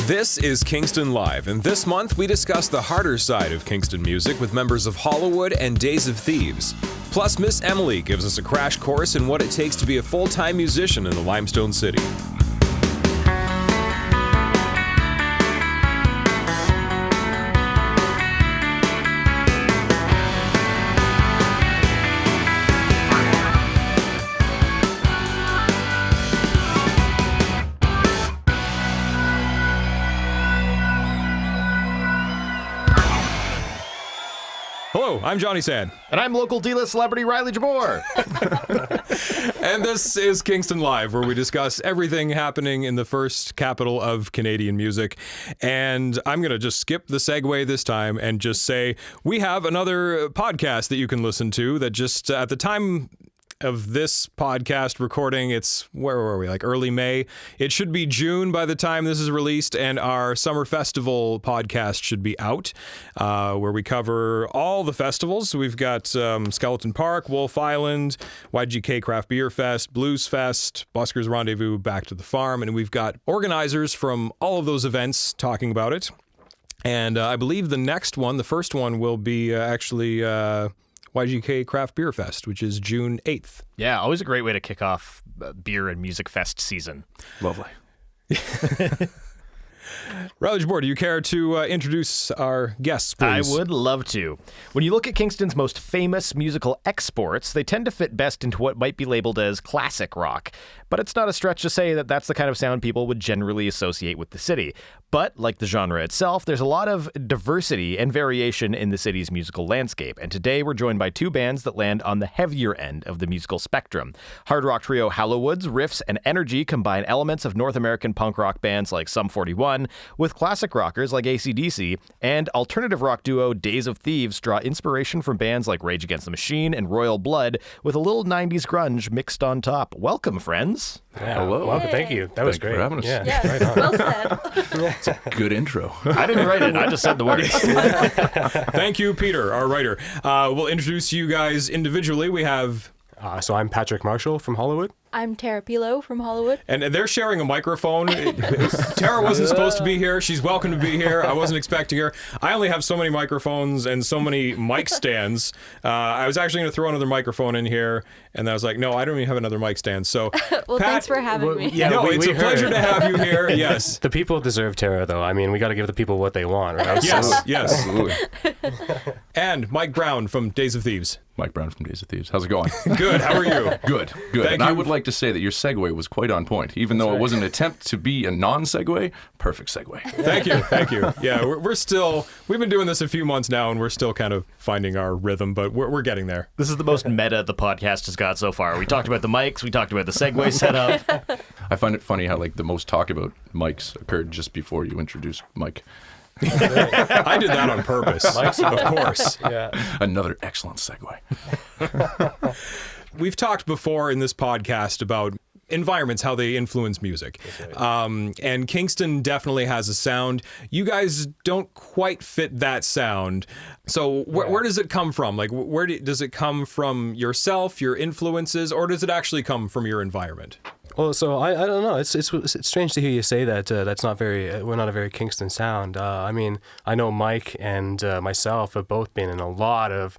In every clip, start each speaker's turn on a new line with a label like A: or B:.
A: This is Kingston Live, and this month we discuss the harder side of Kingston music with members of Hallowood and Days of Thieves. Plus, Miss Emily gives us a crash course in what it takes to be a full-time musician in the Limestone City. Hello, I'm Johnny Sand.
B: And I'm local D-list celebrity Riley Jabour.
A: And this is Kingston Live, where we discuss everything happening in the first capital of Canadian music. And I'm going to just skip the segue this time and just say we have another podcast that you can listen to that just at the time of this podcast recording, it's, where were we, like early May? It should be June by the time this is released, and our Summer Festival podcast should be out, where we cover all the festivals. We've got Skeleton Park, Wolf Island, YGK Craft Beer Fest, Blues Fest, Buskers Rendezvous, Back to the Farm, and we've got organizers from all of those events talking about it. And I believe the next one, the first one, will be actually YGK Craft Beer Fest, which is June 8th.
B: Yeah, always a great way to kick off beer and music fest season.
C: Lovely.
A: Riley Jabour, do you care to introduce our guests, please?
B: I would love to. When you look at Kingston's most famous musical exports, they tend to fit best into what might be labeled as classic rock. But it's not a stretch to say that that's the kind of sound people would generally associate with the city. But, like the genre itself, there's a lot of diversity and variation in the city's musical landscape. And today we're joined by two bands that land on the heavier end of the musical spectrum. Hard rock trio Hallowood's riffs and energy combine elements of North American punk rock bands like Sum 41 with classic rockers like AC/DC, and alternative rock duo Days of Thieves draw inspiration from bands like Rage Against the Machine and Royal Blood with a little 90s grunge mixed on top. Welcome, friends.
C: Yeah, hello.
D: Welcome. Thank you. That was great.
C: For having us.
D: Yeah, right on.
E: Well said.
C: Good intro.
B: I didn't write it. I just said the words.
A: Thank you, Peter, our writer. We'll introduce you guys individually. We have...
D: So I'm Patrick Marshall from Hallowood.
E: I'm Tara Pelow from Hallowood.
A: And they're sharing a microphone. Tara wasn't supposed to be here. She's welcome to be here. I wasn't expecting her. I only have so many microphones and so many mic stands. I was actually going to throw another microphone in here, and I was like, no, I don't even have another mic stand. So,
E: Well,
A: Pat,
E: thanks for having me.
D: Yeah,
A: no, it's
D: we
A: a pleasure to have you here. Yes.
D: The people deserve Tara, though. I mean, we got to give the people what they want, right?
A: Yes, yes.
C: Absolutely.
A: And Mike Brown from Days of Thieves.
C: Mike Brown from Days of Thieves. How's it going?
A: Good. How are you?
C: Good.
A: Thank
C: And
A: you.
C: I would like to say that your segue was quite on point. Even though it was an attempt to be a non-segue, perfect segue.
A: Thank you. Thank you. Yeah, we've been doing this a few months now, and we're still kind of finding our rhythm, but we're getting there.
B: This is the most meta the podcast has got so far. We talked about the mics. We talked about the segue setup.
C: I find it funny how the most talk about mics occurred just before you introduced Mike.
A: I did that on purpose, of course.
D: Yeah.
C: Another excellent segue.
A: We've talked before in this podcast about environments, how they influence music. And Kingston definitely has a sound. You guys don't quite fit that sound. So where does it come from? Like, does it come from yourself, your influences, or does it actually come from your environment?
D: Well, so I don't know. It's strange to hear you say that. That's not very. We're not a very Kingston sound. I mean, I know Mike and myself have both been in a lot of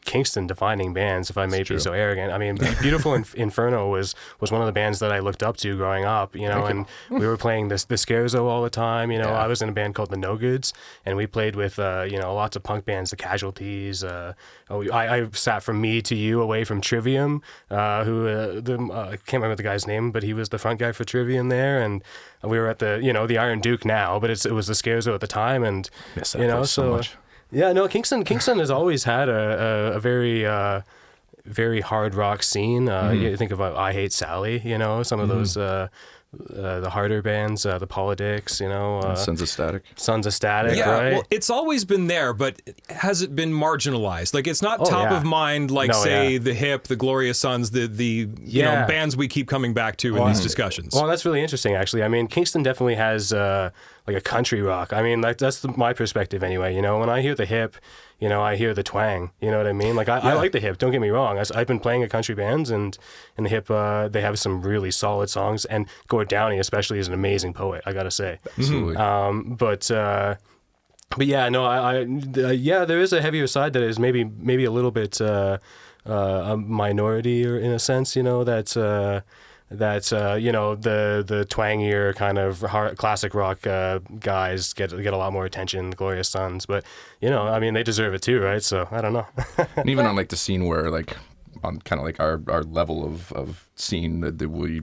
D: Kingston defining bands, if I may be so arrogant. I mean, Beautiful Inferno was one of the bands that I looked up to growing up, and we were playing the Scherzo all the time. I was in a band called the No Goods, and we played with lots of punk bands, the Casualties. I sat from Me to You away from Trivium, I can't remember the guy's name, but he was the front guy for Trivium there, and we were at the Iron Duke now, but it was the Scherzo at the time, and
C: Miss that place so much.
D: Yeah, no, Kingston has always had a very very hard rock scene. You think about I Hate Sally, some of those the harder bands, the Politics,
C: Sons of Static.
D: Sons of Static,
A: Yeah,
D: right?
A: well, it's always been there, but has it been marginalized? Like, it's not top of mind, like, the Hip, the Glorious Sons, the bands we keep coming back to in these discussions.
D: Well, that's really interesting, actually. I mean, Kingston definitely has a country rock. I mean, like that's my perspective anyway. You know, when I hear the hip, you know, I hear the twang. You know what I mean? Like I like the hip. Don't get me wrong. I've been playing at country bands, and in the hip, they have some really solid songs. And Gord Downey, especially, is an amazing poet. I gotta say.
C: Absolutely.
D: But yeah, no, yeah, there is a heavier side that is maybe a little bit a minority, or in a sense, you know, that you know, the twangier kind of classic rock guys get a lot more attention, the Glorious Sons, but you know, I mean, they deserve it too, right? So I don't know.
C: And even on like the scene where like on kind of like our level of scene that we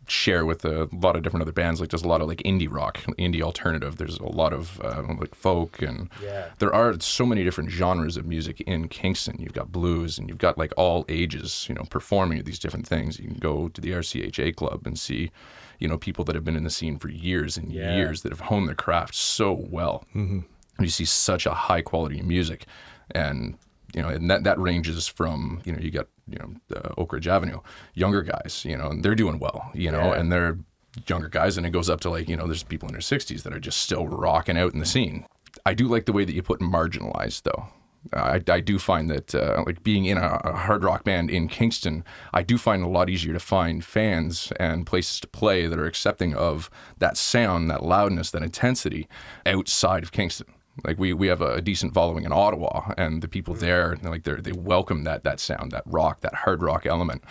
C: share with a lot of different other bands, like there's a lot of like indie rock, indie alternative, there's a lot of like folk, and there are so many different genres of music in Kingston. You've got blues, and you've got like all ages, you know, performing at these different things. You can go to the RCHA club and see, you know, people that have been in the scene for years and years that have honed their craft so well. You see such a high quality music, and you know, and that ranges from, you know, you got, you know, Oak Ridge Avenue, younger guys, you know, and they're doing well, you know, and they're younger guys, and it goes up to like, you know, there's people in their 60s that are just still rocking out in the scene. I do like the way that you put marginalized, though. I do find that, like being in a hard rock band in Kingston, I do find it a lot easier to find fans and places to play that are accepting of that sound, that loudness, that intensity outside of Kingston. Like we have a decent following in Ottawa, and the people there, like they welcome that sound, that rock, that hard rock element,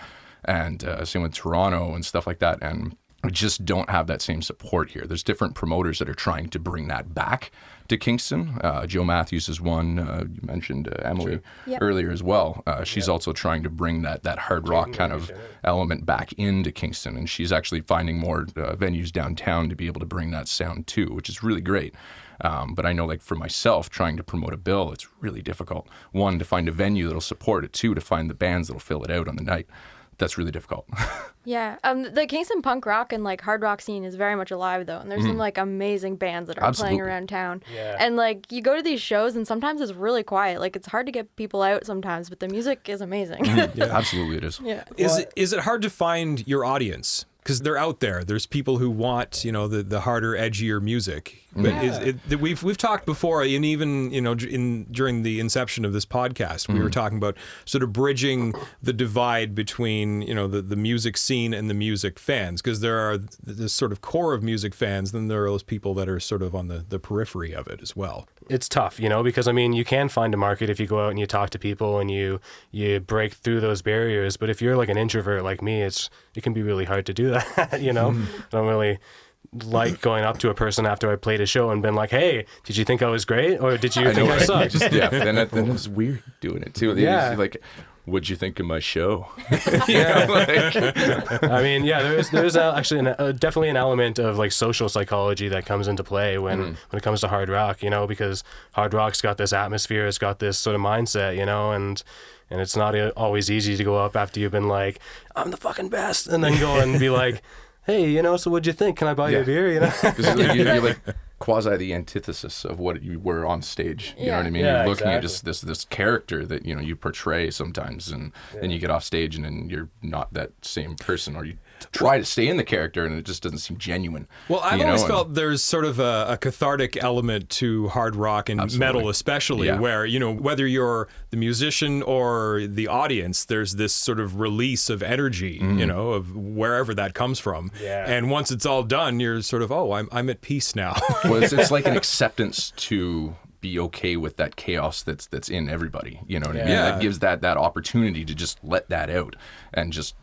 C: and same with Toronto and stuff like that. And we just don't have that same support here. There's different promoters that are trying to bring that back to Kingston. Joe Matthews is one. You mentioned Emily earlier as well. She's also trying to bring that hard rock kind of element back into Kingston, and she's actually finding more venues downtown to be able to bring that sound too, which is really great. But I know, like for myself, trying to promote a bill, it's really difficult. One, to find a venue that'll support it. Two, to find the bands that'll fill it out on the night. That's really difficult.
E: Yeah, the Kingston punk rock and like hard rock scene is very much alive though, and there's some like amazing bands that are playing around town. And like you go to these shows, and sometimes it's really quiet. Like it's hard to get people out sometimes, but the music is amazing.
C: Absolutely, it is.
E: Yeah.
A: Is it hard to find your audience? Because they're out there. There's people who want, you know, the harder, edgier music. But we've talked before, and even, you know, during the inception of this podcast, we were talking about sort of bridging the divide between, you know, the music scene and the music fans. Because there are this sort of core of music fans, then there are those people that are sort of on the periphery of it as well.
D: It's tough, you know, because I mean, you can find a market if you go out and you talk to people and you break through those barriers. But if you're like an introvert like me, it can be really hard to do that, you know. I don't really like going up to a person after I played a show and been like, "Hey, did you think I was great, or did you think I sucked?"
C: Then it's weird doing it too.
D: Yeah.
C: Like, what'd you think of my show?
D: I mean, yeah, there's actually definitely an element of like social psychology that comes into play when it comes to hard rock, you know, because hard rock's got this atmosphere, it's got this sort of mindset, you know, and it's not always easy to go up after you've been like, "I'm the fucking best," and then go and be like, "Hey, you know, so what'd you think? Can I buy you a beer?" You know,
C: you're like quasi the antithesis of what you were on stage. You know what I mean? You're looking at just this character that, you know, you portray sometimes, and then you get off stage and then you're not that same person, or you try to stay in the character and it just doesn't seem genuine.
A: Well, I've always felt there's sort of a cathartic element to hard rock and metal especially, where, you know, whether you're the musician or the audience, there's this sort of release of energy, you know, of wherever that comes from. And once it's all done, you're sort of, oh, I'm at peace now.
C: Well, it's like an acceptance to be okay with that chaos that's in everybody. You know what I mean? That gives that opportunity to just let that out and just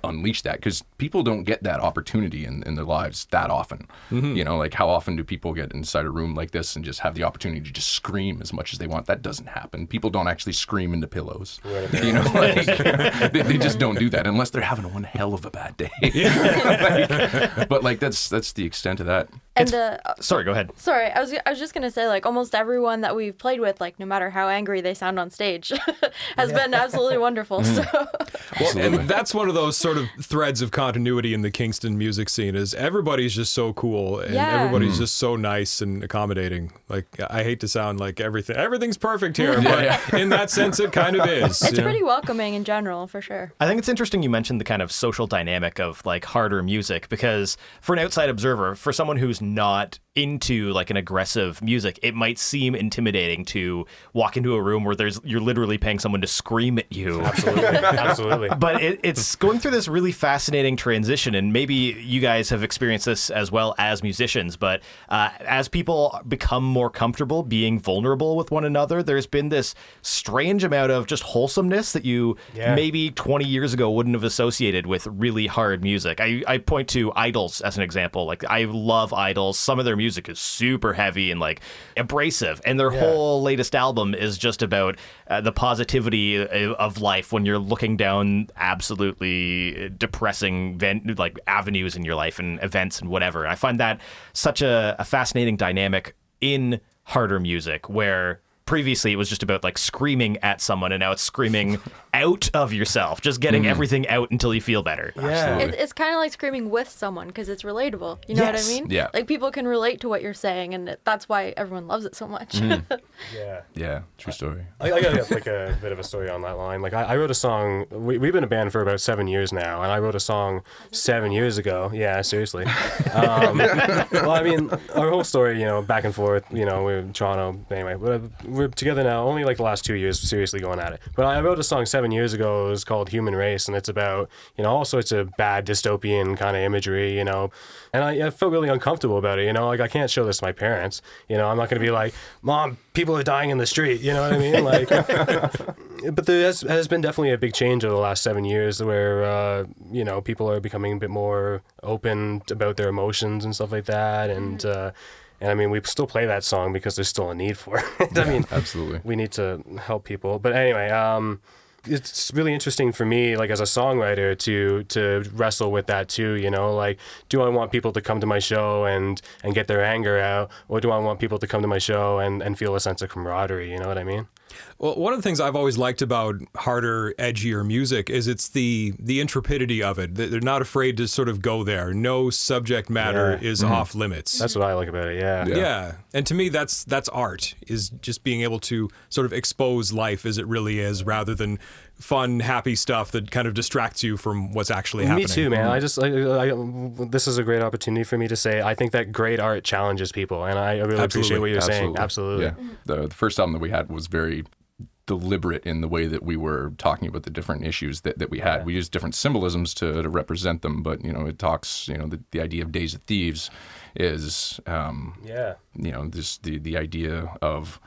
C: unleash that, because people don't get that opportunity in their lives that often. You know, like how often do people get inside a room like this and just have the opportunity to just scream as much as they want? That doesn't happen. People don't actually scream into pillows. You know, like they just don't do that unless they're having one hell of a bad day. But like that's the extent of that.
E: And
B: sorry, go ahead.
E: Sorry, I was just gonna say, like, almost everyone that we've played with, like, no matter how angry they sound on stage, has been absolutely wonderful. So.
A: Well, and that's one of those sort of threads of continuity in the Kingston music scene, is everybody's just so cool and everybody's just so nice and accommodating. Like, I hate to sound like everything's perfect here, but in that sense, it kind of is.
E: It's pretty welcoming in general, for sure.
B: I think it's interesting you mentioned the kind of social dynamic of like harder music, because for an outside observer, for someone who's not into like an aggressive music, it might seem intimidating to walk into a room where you're literally paying someone to scream at you.
D: Absolutely.
B: But it's going through this really fascinating transition, and maybe you guys have experienced this as well as musicians, but as people become more comfortable being vulnerable with one another, there's been this strange amount of just wholesomeness that you maybe 20 years ago wouldn't have associated with really hard music. I point to Idols as an example. Like, I love Idols. Some of their music is super heavy and like abrasive, and their whole latest album is just about the positivity of life when you're looking down absolutely depressing like avenues in your life and events and whatever. I find that such a fascinating dynamic in harder music, where previously it was just about like screaming at someone, and now it's screaming out of yourself, just getting everything out until you feel better.
D: Yeah.
E: It's kind of like screaming with someone because it's relatable. You know what I mean?
C: Yeah.
E: Like, people can relate to what you're saying, and that's why everyone loves it so much.
C: Yeah, true story.
D: I got like a bit of a story on that line. Like, I wrote a song. We've been a band for about 7 years now, and I wrote a song 7 years ago. Yeah, seriously. Well, I mean, our whole story, back and forth. We're in Toronto. Anyway, we're together now. Only like the last 2 years, seriously going at it. But I wrote a song 7 years ago. It was called Human Race, and it's about all sorts of bad dystopian kind of imagery. And I felt really uncomfortable about it. Like, I can't show this to my parents. I'm not going to be like, Mom, people are dying in the street. You know what I mean? Like, but there has been definitely a big change over the last 7 years where, people are becoming a bit more open about their emotions and stuff like that. And I mean, we still play that song because there's still a need for it. I mean,
C: absolutely.
D: We need to help people. But anyway, it's really interesting for me, like, as a songwriter, to wrestle with that too. Like, do I want people to come to my show and get their anger out, or do I want people to come to my show and feel a sense of camaraderie? You know what I mean?
A: Well, one of the things I've always liked about harder, edgier music is it's the intrepidity of it. They're not afraid to sort of go there. No subject matter is off limits.
D: That's what I like about it.
A: Yeah. And to me, that's art, is just being able to sort of expose life as it really is, rather than fun, happy stuff that kind of distracts you from what's actually happening.
D: Me too, man. I this is a great opportunity for me to say I think that great art challenges people, and I really appreciate what you're saying. Absolutely.
C: Yeah. The first album that we had was very deliberate in the way that we were talking about the different issues that we had. We used different symbolisms to represent them, but it talks, the idea of Days of Thieves is this the idea of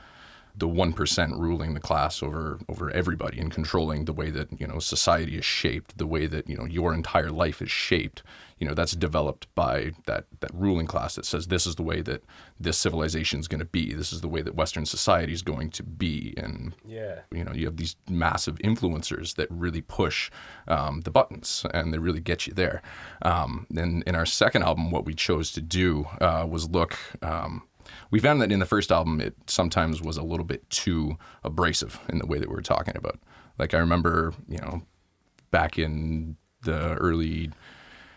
C: the 1% ruling the class over everybody and controlling the way that society is shaped, the way that your entire life is shaped. That's developed by that ruling class that says this is the way that this civilization is going to be. This is the way that Western society is going to be. And you have these massive influencers that really push the buttons, and they really get you there. And in our second album, what we chose to do was look. We found that in the first album, it sometimes was a little bit too abrasive in the way that we were talking about. Like, I remember, back in the early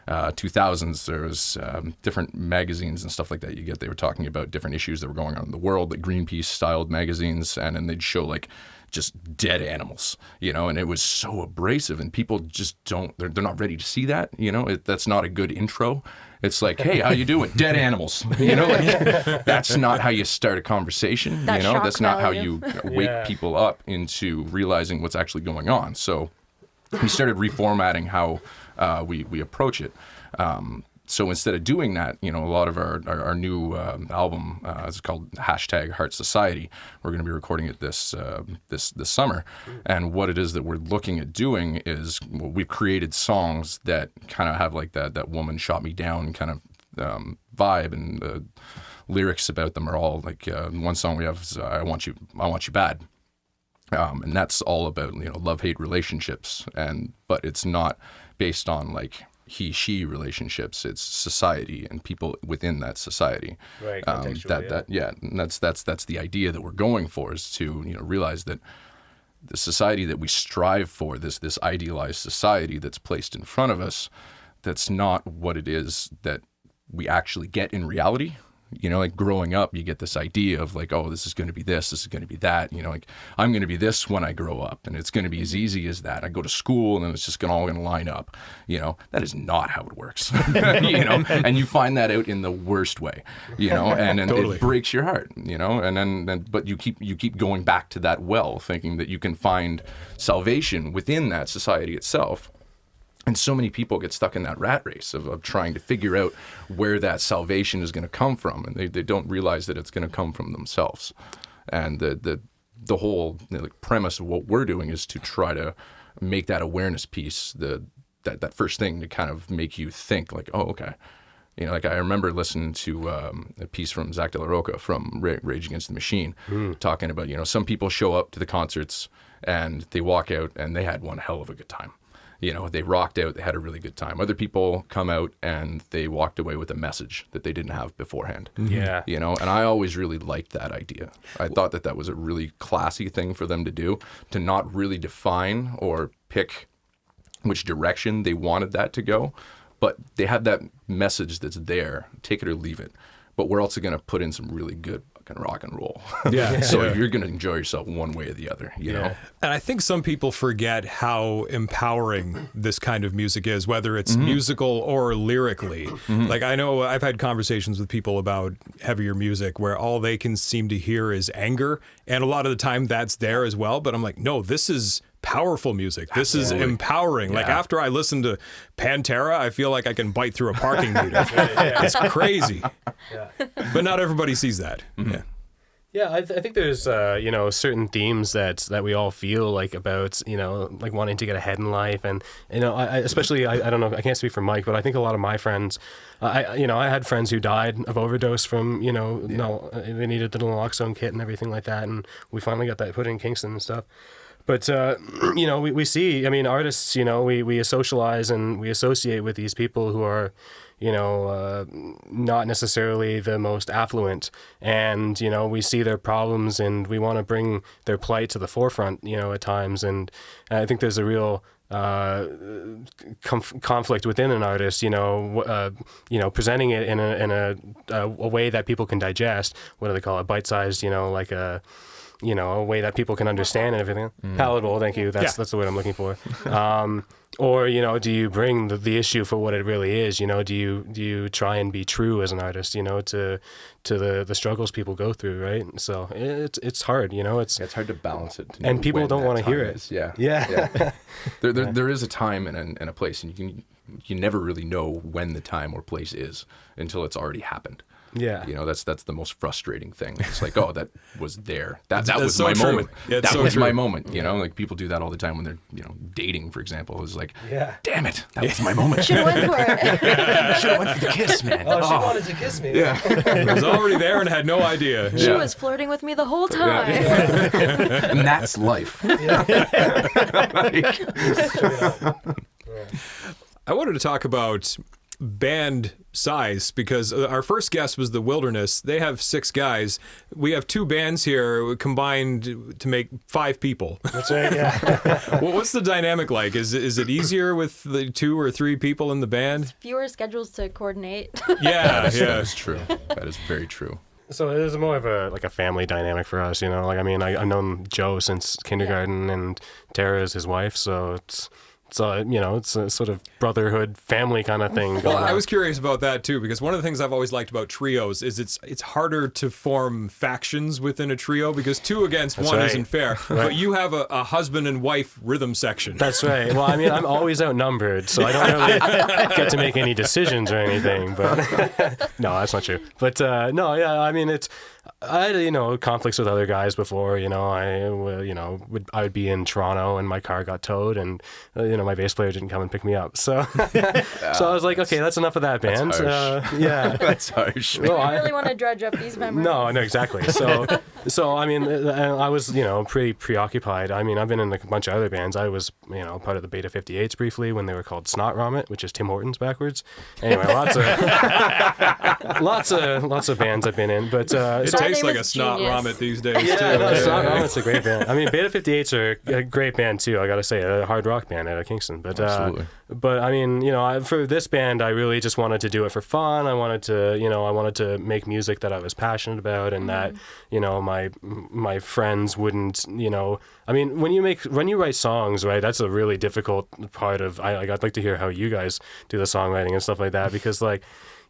C: 2000s, there was different magazines and stuff like that they were talking about different issues that were going on in the world, like Greenpeace-styled magazines, and then they'd show, like, just dead animals, and it was so abrasive, and people just they're not ready to see that, that's not a good intro. It's like, hey, how you doing? Dead animals. That's not how you start a conversation. That's not how you wake people up into realizing what's actually going on. So we started reformatting how we approach it. So instead of doing that, a lot of our new album is called #Heart Society. We're going to be recording it this summer. And what it is that we're looking at doing is, we've created songs that kind of have like that woman shot me down kind of vibe, and the lyrics about them are all like, one song we have is I want you bad. And that's all about, love-hate relationships, but it's not based on like he-she relationships. It's society and people within that society.
D: Right.
C: And that's the idea that we're going for, is to realize that the society that we strive for, this idealized society that's placed in front of us, that's not what it is that we actually get in reality. Like growing up, you get this idea of like, oh, this is going to be this is going to be that. Like I'm going to be this when I grow up, and it's going to be as easy as that. I go to school, and then it's just all going to line up. That is not how it works. And you find that out in the worst way. And
A: Totally.
C: it breaks your heart. And then but you keep going back to that well, thinking that you can find salvation within that society itself. And so many people get stuck in that rat race of trying to figure out where that salvation is going to come from. And they don't realize that it's going to come from themselves. And the whole premise of what we're doing is to try to make that awareness piece, that first thing to kind of make you think like, oh, okay. Like I remember listening to a piece from Zach De La Rocha from Rage Against the Machine talking about, some people show up to the concerts and they walk out and they had one hell of a good time. They rocked out, they had a really good time. Other people come out and they walked away with a message that they didn't have beforehand.
D: Yeah.
C: And I always really liked that idea. I thought that was a really classy thing for them to do, to not really define or pick which direction they wanted that to go, but they have that message that's there, take it or leave it. But we're also going to put in some really good fucking rock and roll.
A: Yeah.
C: So you're going to enjoy yourself one way or the other, you know?
A: And I think some people forget how empowering this kind of music is, whether it's musical or lyrically. Like I know I've had conversations with people about heavier music where all they can seem to hear is anger. And a lot of the time that's there as well. But I'm like, no, this is powerful music. This is empowering. Like after I listen to Pantera, I feel like I can bite through a parking meter. It's crazy. But not everybody sees that.
D: Yeah, I think there's certain themes that we all feel like about like wanting to get ahead in life, and I don't know, I can't speak for Mike, but I think a lot of my friends, I had friends who died of overdose from they needed the naloxone kit and everything like that, and we finally got that put in Kingston and stuff. But, we see, artists, we socialize and we associate with these people who are, not necessarily the most affluent. And, we see their problems and we want to bring their plight to the forefront, at times. And I think there's a real conflict within an artist, presenting it in a way that people can digest. What do they call it? Bite-sized, like a way that people can understand and everything. Palatable, thank you. That's the word I'm looking for. Or, do you bring the issue for what it really is? Do you try and be true as an artist, to the struggles people go through, right? So it's hard, it's
C: hard to balance it.
D: And people don't want to hear it.
C: Yeah. There is a time and a place, and you never really know when the time or place is until it's already happened.
D: Yeah.
C: That's the most frustrating thing. It's like, oh, that was there. That was
A: so
C: my
A: true.
C: moment.
A: Yeah,
C: that
A: so
C: was
A: true.
C: my moment. Like people do that all the time when they're, dating, for example. It's like,
D: yeah,
C: damn it, that was my moment.
E: Should have went for it.
C: Should have went for the kiss, man.
D: Oh, she wanted to kiss me.
C: Yeah.
A: It was already there and had no idea.
E: She was flirting with me the whole time.
C: And that's life.
A: I wanted to talk about band size because our first guest was the Wilderness. They have 6 guys. We have 2 bands here combined to make 5 people.
D: That's right, yeah.
A: Well, what's the dynamic like? Is it easier with the 2 or 3 people in the band?
E: Fewer schedules to coordinate.
A: Yeah.
C: That is true. That is very true.
D: So it is more of a family dynamic for us, I've known Joe since kindergarten and Tara is his wife, so it's a sort of brotherhood, family kind of thing.
A: Well, I was curious about that too, because one of the things I've always liked about trios is it's harder to form factions within a trio because 2 against 1 isn't fair. But you have a husband and wife rhythm section.
D: That's right. Well, I'm always outnumbered, so I don't really get to make any decisions or anything. But no, that's not true. But I had conflicts with other guys before. I would be in Toronto and my car got towed, and my bass player didn't come and pick me up. So so I was like, okay, that's enough of that band.
C: That's harsh.
E: I don't really want to dredge up these memories.
D: No, exactly. So I was pretty preoccupied. I've been in a bunch of other bands. I was part of the Beta 58s briefly when they were called Snot Romit, which is Tim Hortons backwards. Anyway, lots of bands I've been in, but
A: it tastes like a Snot
E: genius.
A: Romit these days too.
D: Snot Romit's a great band. Beta 58s are a great band too. I gotta say, a hard rock band out of Kingston. But
C: Absolutely.
D: but I mean, for this band, I really just wanted to do it for fun. I wanted to make music that I was passionate about, and that my friends wouldn't. I mean, when you write songs, right? That's a really difficult part of. I'd like to hear how you guys do the songwriting and stuff like that, because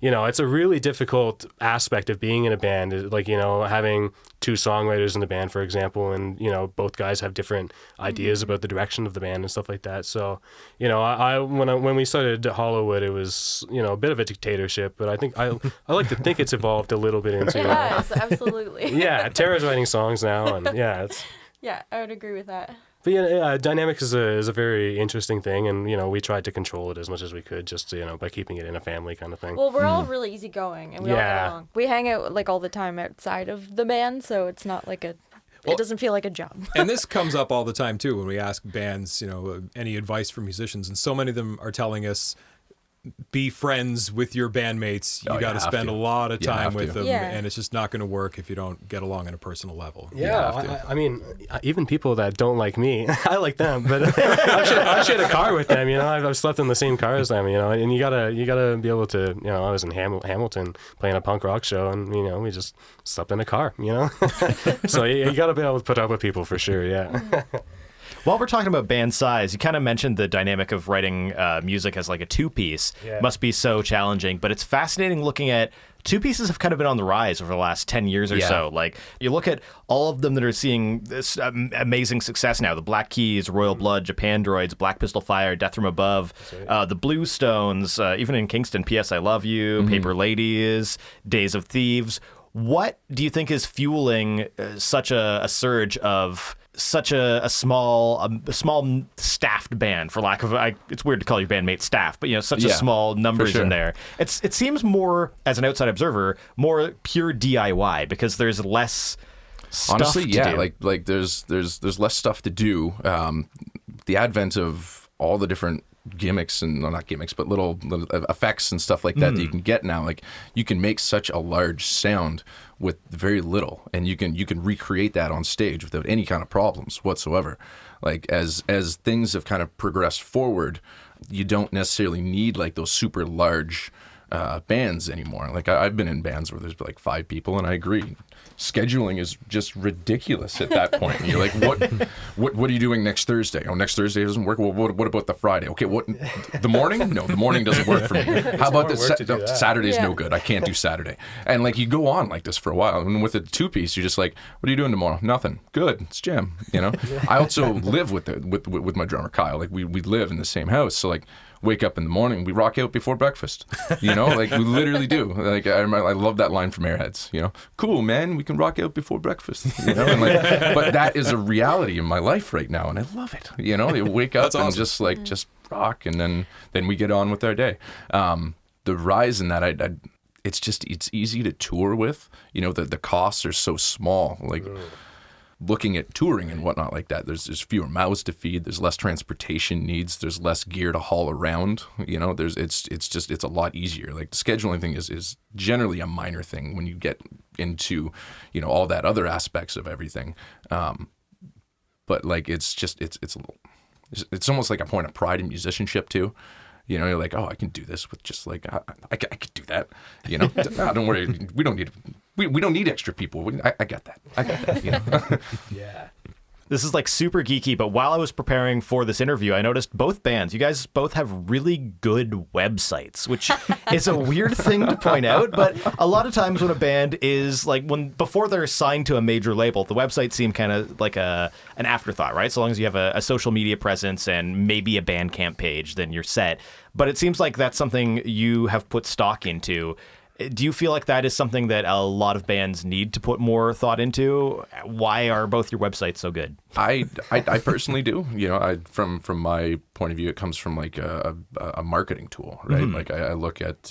D: it's a really difficult aspect of being in a band, having two songwriters in the band, for example, and, both guys have different ideas about the direction of the band and stuff like that. So, when we started Hallowood, it was, a bit of a dictatorship, but I think I like to think it's evolved a little bit into
E: Yes, absolutely.
D: Yeah, Tara's writing songs now, and it's.
E: Yeah, I would agree with that.
D: But dynamics is a very interesting thing, and we tried to control it as much as we could, just by keeping it in a family kind of thing.
E: Well, we're all really easygoing, and we all get along. We hang out all the time outside of the band, so it's not it doesn't feel like a job.
A: And this comes up all the time too when we ask bands, any advice for musicians, and so many of them are telling us, be friends with your bandmates. You got to spend a lot of time with them, and it's just not going to work if you don't get along on a personal level.
D: Yeah, I mean, even people that don't like me, I like them, but I've shared a car with them. I've slept in the same car as them. And you gotta be able to. I was in Hamilton playing a punk rock show, and we just slept in a car. So you gotta be able to put up with people for sure. Yeah.
B: While we're talking about band size, you kind of mentioned the dynamic of writing music as a two-piece. Must be so challenging, but it's fascinating looking at two pieces have kind of been on the rise over the last 10 years or so. You look at all of them that are seeing this amazing success now. The Black Keys, Royal Blood, Japan Droids, Black Pistol Fire, Death from Above, the Bluestones, even in Kingston, P.S. I Love You, Paper Ladies, Days of Thieves. What do you think is fueling such a surge of such a small staffed band, for lack of it's weird to call your bandmate staff, but such a small numbers in there. It seems more, as an outside observer, more pure DIY because there's less stuff to do.
C: Like there's less stuff to do. The advent of all the different gimmicks and not gimmicks, but little effects and stuff like that that you can get now. You can make such a large sound with very little, and you can recreate that on stage without any kind of problems whatsoever. As things have kind of progressed forward, you don't necessarily need those super large bands anymore. I've been in bands where there's 5 people, and I agree, scheduling is just ridiculous at that point. And you're like, what are you doing next Thursday? Oh, next Thursday doesn't work. Well, what about the Friday? Okay, what, the morning? No, the morning doesn't work for me. How about Saturday's no good. I can't do Saturday. And you go on like this for a while. And with a two-piece, you're just like, what are you doing tomorrow? Nothing. Good. It's jam. I also live with my drummer Kyle. We live in the same house, so wake up in the morning, we rock out before breakfast. We literally do. I love that line from Airheads. Cool, man, we can rock out before breakfast. But that is a reality in my life right now, and I love it. You wake up and awesome. just rock, and then we get on with our day. The rise in that, it's easy to tour with. The costs are so small. Looking at touring and whatnot like that, there's fewer mouths to feed, there's less transportation needs, there's less gear to haul around. It's a lot easier. The scheduling thing is generally a minor thing when you get into all that other aspects of everything. But it's almost like a point of pride in musicianship too. You're like, oh, I can do this with just I could do that. No, don't worry, we don't need extra people. I got that.
B: Yeah. This is super geeky, but while I was preparing for this interview, I noticed both bands, you guys both have really good websites, which is a weird thing to point out, but a lot of times when a band is before they're signed to a major label, the website seemed kind of like an afterthought, right? So long as you have a social media presence and maybe a Bandcamp page, then you're set. But it seems like that's something you have put stock into. Do you feel like that is something that a lot of bands need to put more thought into? Why are both your websites so good?
C: I personally do. From my point of view, it comes from a marketing tool, right? Mm-hmm. I look at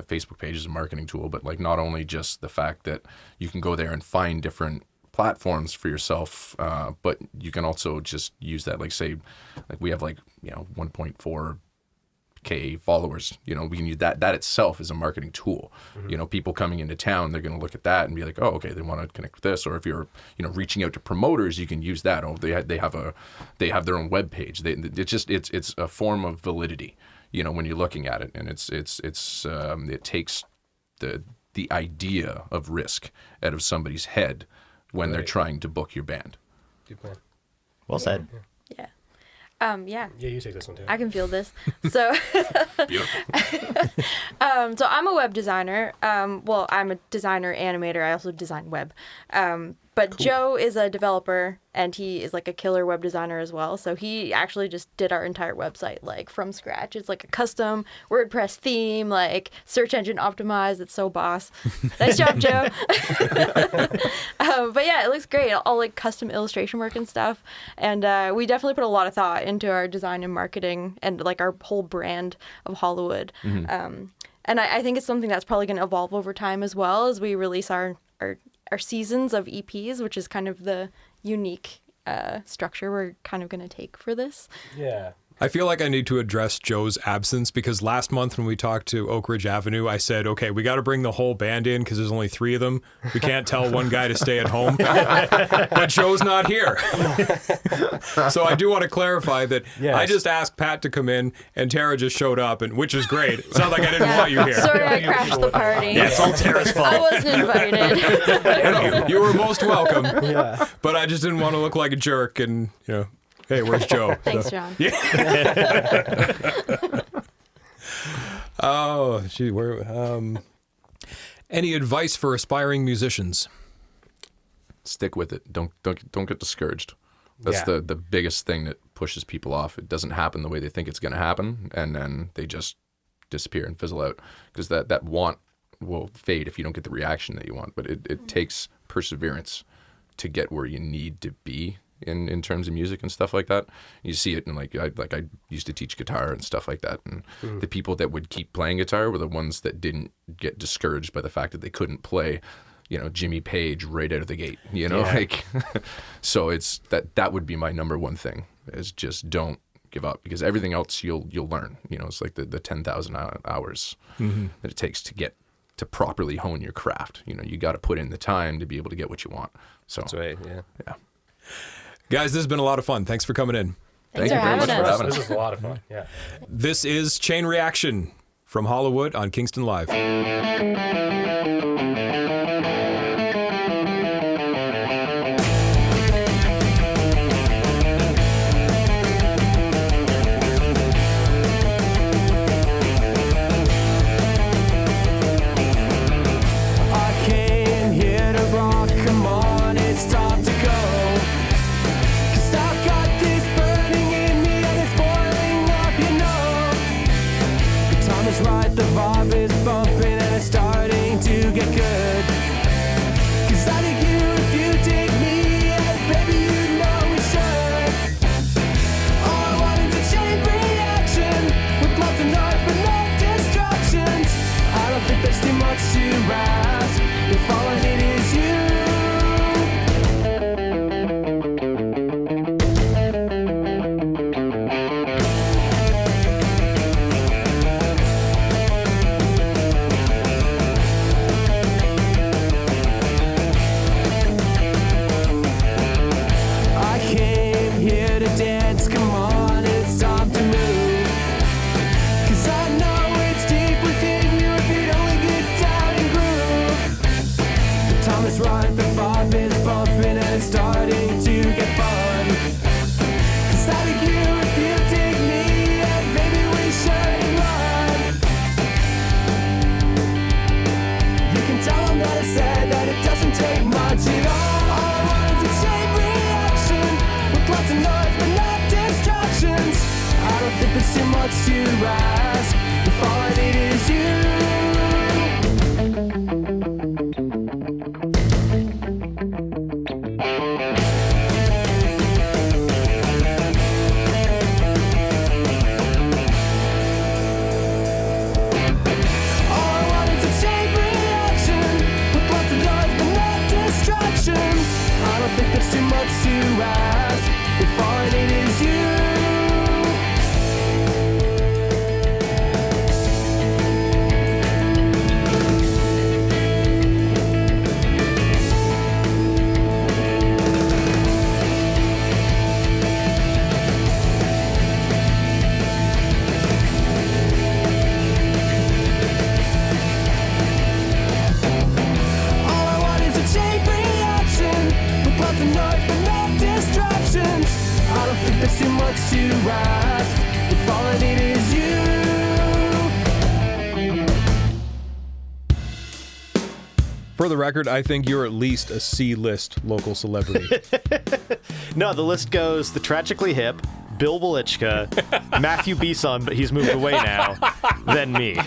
C: Facebook page as a marketing tool, but like not only just the fact that you can go there and find different platforms for yourself, but you can also just use that, like say, like we have like 1.4 K followers. You know, we can use that itself is a marketing tool. You know, people coming into town, they're going to look at that and be like, oh, okay, they want to connect with this. Or if you're, you know, reaching out to promoters, you can use that. Oh, they have their own web page. It's a form of validity, you know, when you're looking at it, and it takes the idea of risk out of somebody's head when they're trying to book your band.
D: Good plan.
B: Well said.
E: Yeah.
D: Yeah, you take this one too.
E: I can feel this. So,
C: Beautiful.
E: so I'm a web designer. Well, I'm a designer, animator. I also design web. But cool. Joe is a developer, and he is like a killer web designer as well. So he actually just did our entire website like from scratch. It's like a custom WordPress theme, like search engine optimized. It's so boss. Nice job, Joe. But yeah, it looks great. All like custom illustration work and stuff. And we definitely put a lot of thought into our design and marketing and like our whole brand of Hallowood. And I think it's something that's probably going to evolve over time as well as we release our seasons of EPs, which is kind of the unique structure we're kind of going to take for this.
D: Yeah.
A: I feel like I need to address Joe's absence because last month when we talked to Oak Ridge Avenue, I said, okay, we got to bring the whole band in because there's only 3 of them. We can't tell one guy to stay at home. But Joe's not here. So I do want to clarify that I just asked Pat to come in and Tara just showed up, and which is great. It's not like I didn't want you here.
E: Sorry, I crashed the party.
B: Yeah, it's all Tara's fault.
E: I wasn't invited.
A: You were most welcome. Yeah. But I just didn't want to look like a jerk and, you know, hey, where's Joe?
E: Thanks, John.
A: Yeah. Oh, gee, any advice for aspiring musicians?
C: Stick with it. Don't get discouraged. That's the biggest thing that pushes people off. It doesn't happen the way they think it's going to happen, and then they just disappear and fizzle out because that want will fade if you don't get the reaction that you want. But it takes perseverance to get where you need to be in terms of music and stuff like that. You see it in I used to teach guitar and stuff like that, and the people that would keep playing guitar were the ones that didn't get discouraged by the fact that they couldn't play, you know, Jimmy Page right out of the gate, you know, so it's that would be my number one thing is just don't give up, because everything else you'll learn, you know. It's like the 10,000 hours that it takes to properly hone your craft. You know, you got to put in the time to be able to get what you want. So
D: that's right. Yeah.
A: Guys, this has been a lot of fun. Thanks for coming in.
E: Thanks for having us.
D: This is a lot of fun. Yeah.
A: This is Chain Reaction from Hallowood on Kingston Live.
F: The vibe is bumping and it's starting to get good. 'Cause I dig you if you dig me, and baby you know we should. All I want is a chain reaction with lots of noise but no distractions. I don't think there's too much to ask if all I need is you. Right, the vibe is bumping and it's starting to get fun. 'Cause I dig you if you dig me, and baby we should run. You can tell them that I said that it doesn't take much at all. All I want is a chain reaction with lots of noise but no distractions. I don't think there's too much to ask if all I need is you. There's too much to ask if all I need is you. rise. If all I need is you.
A: For the record, I think you're at least a C-list local celebrity.
B: No, the list goes the Tragically Hip, Bill Welichka, Matthew Beeson, but he's moved away now, then me.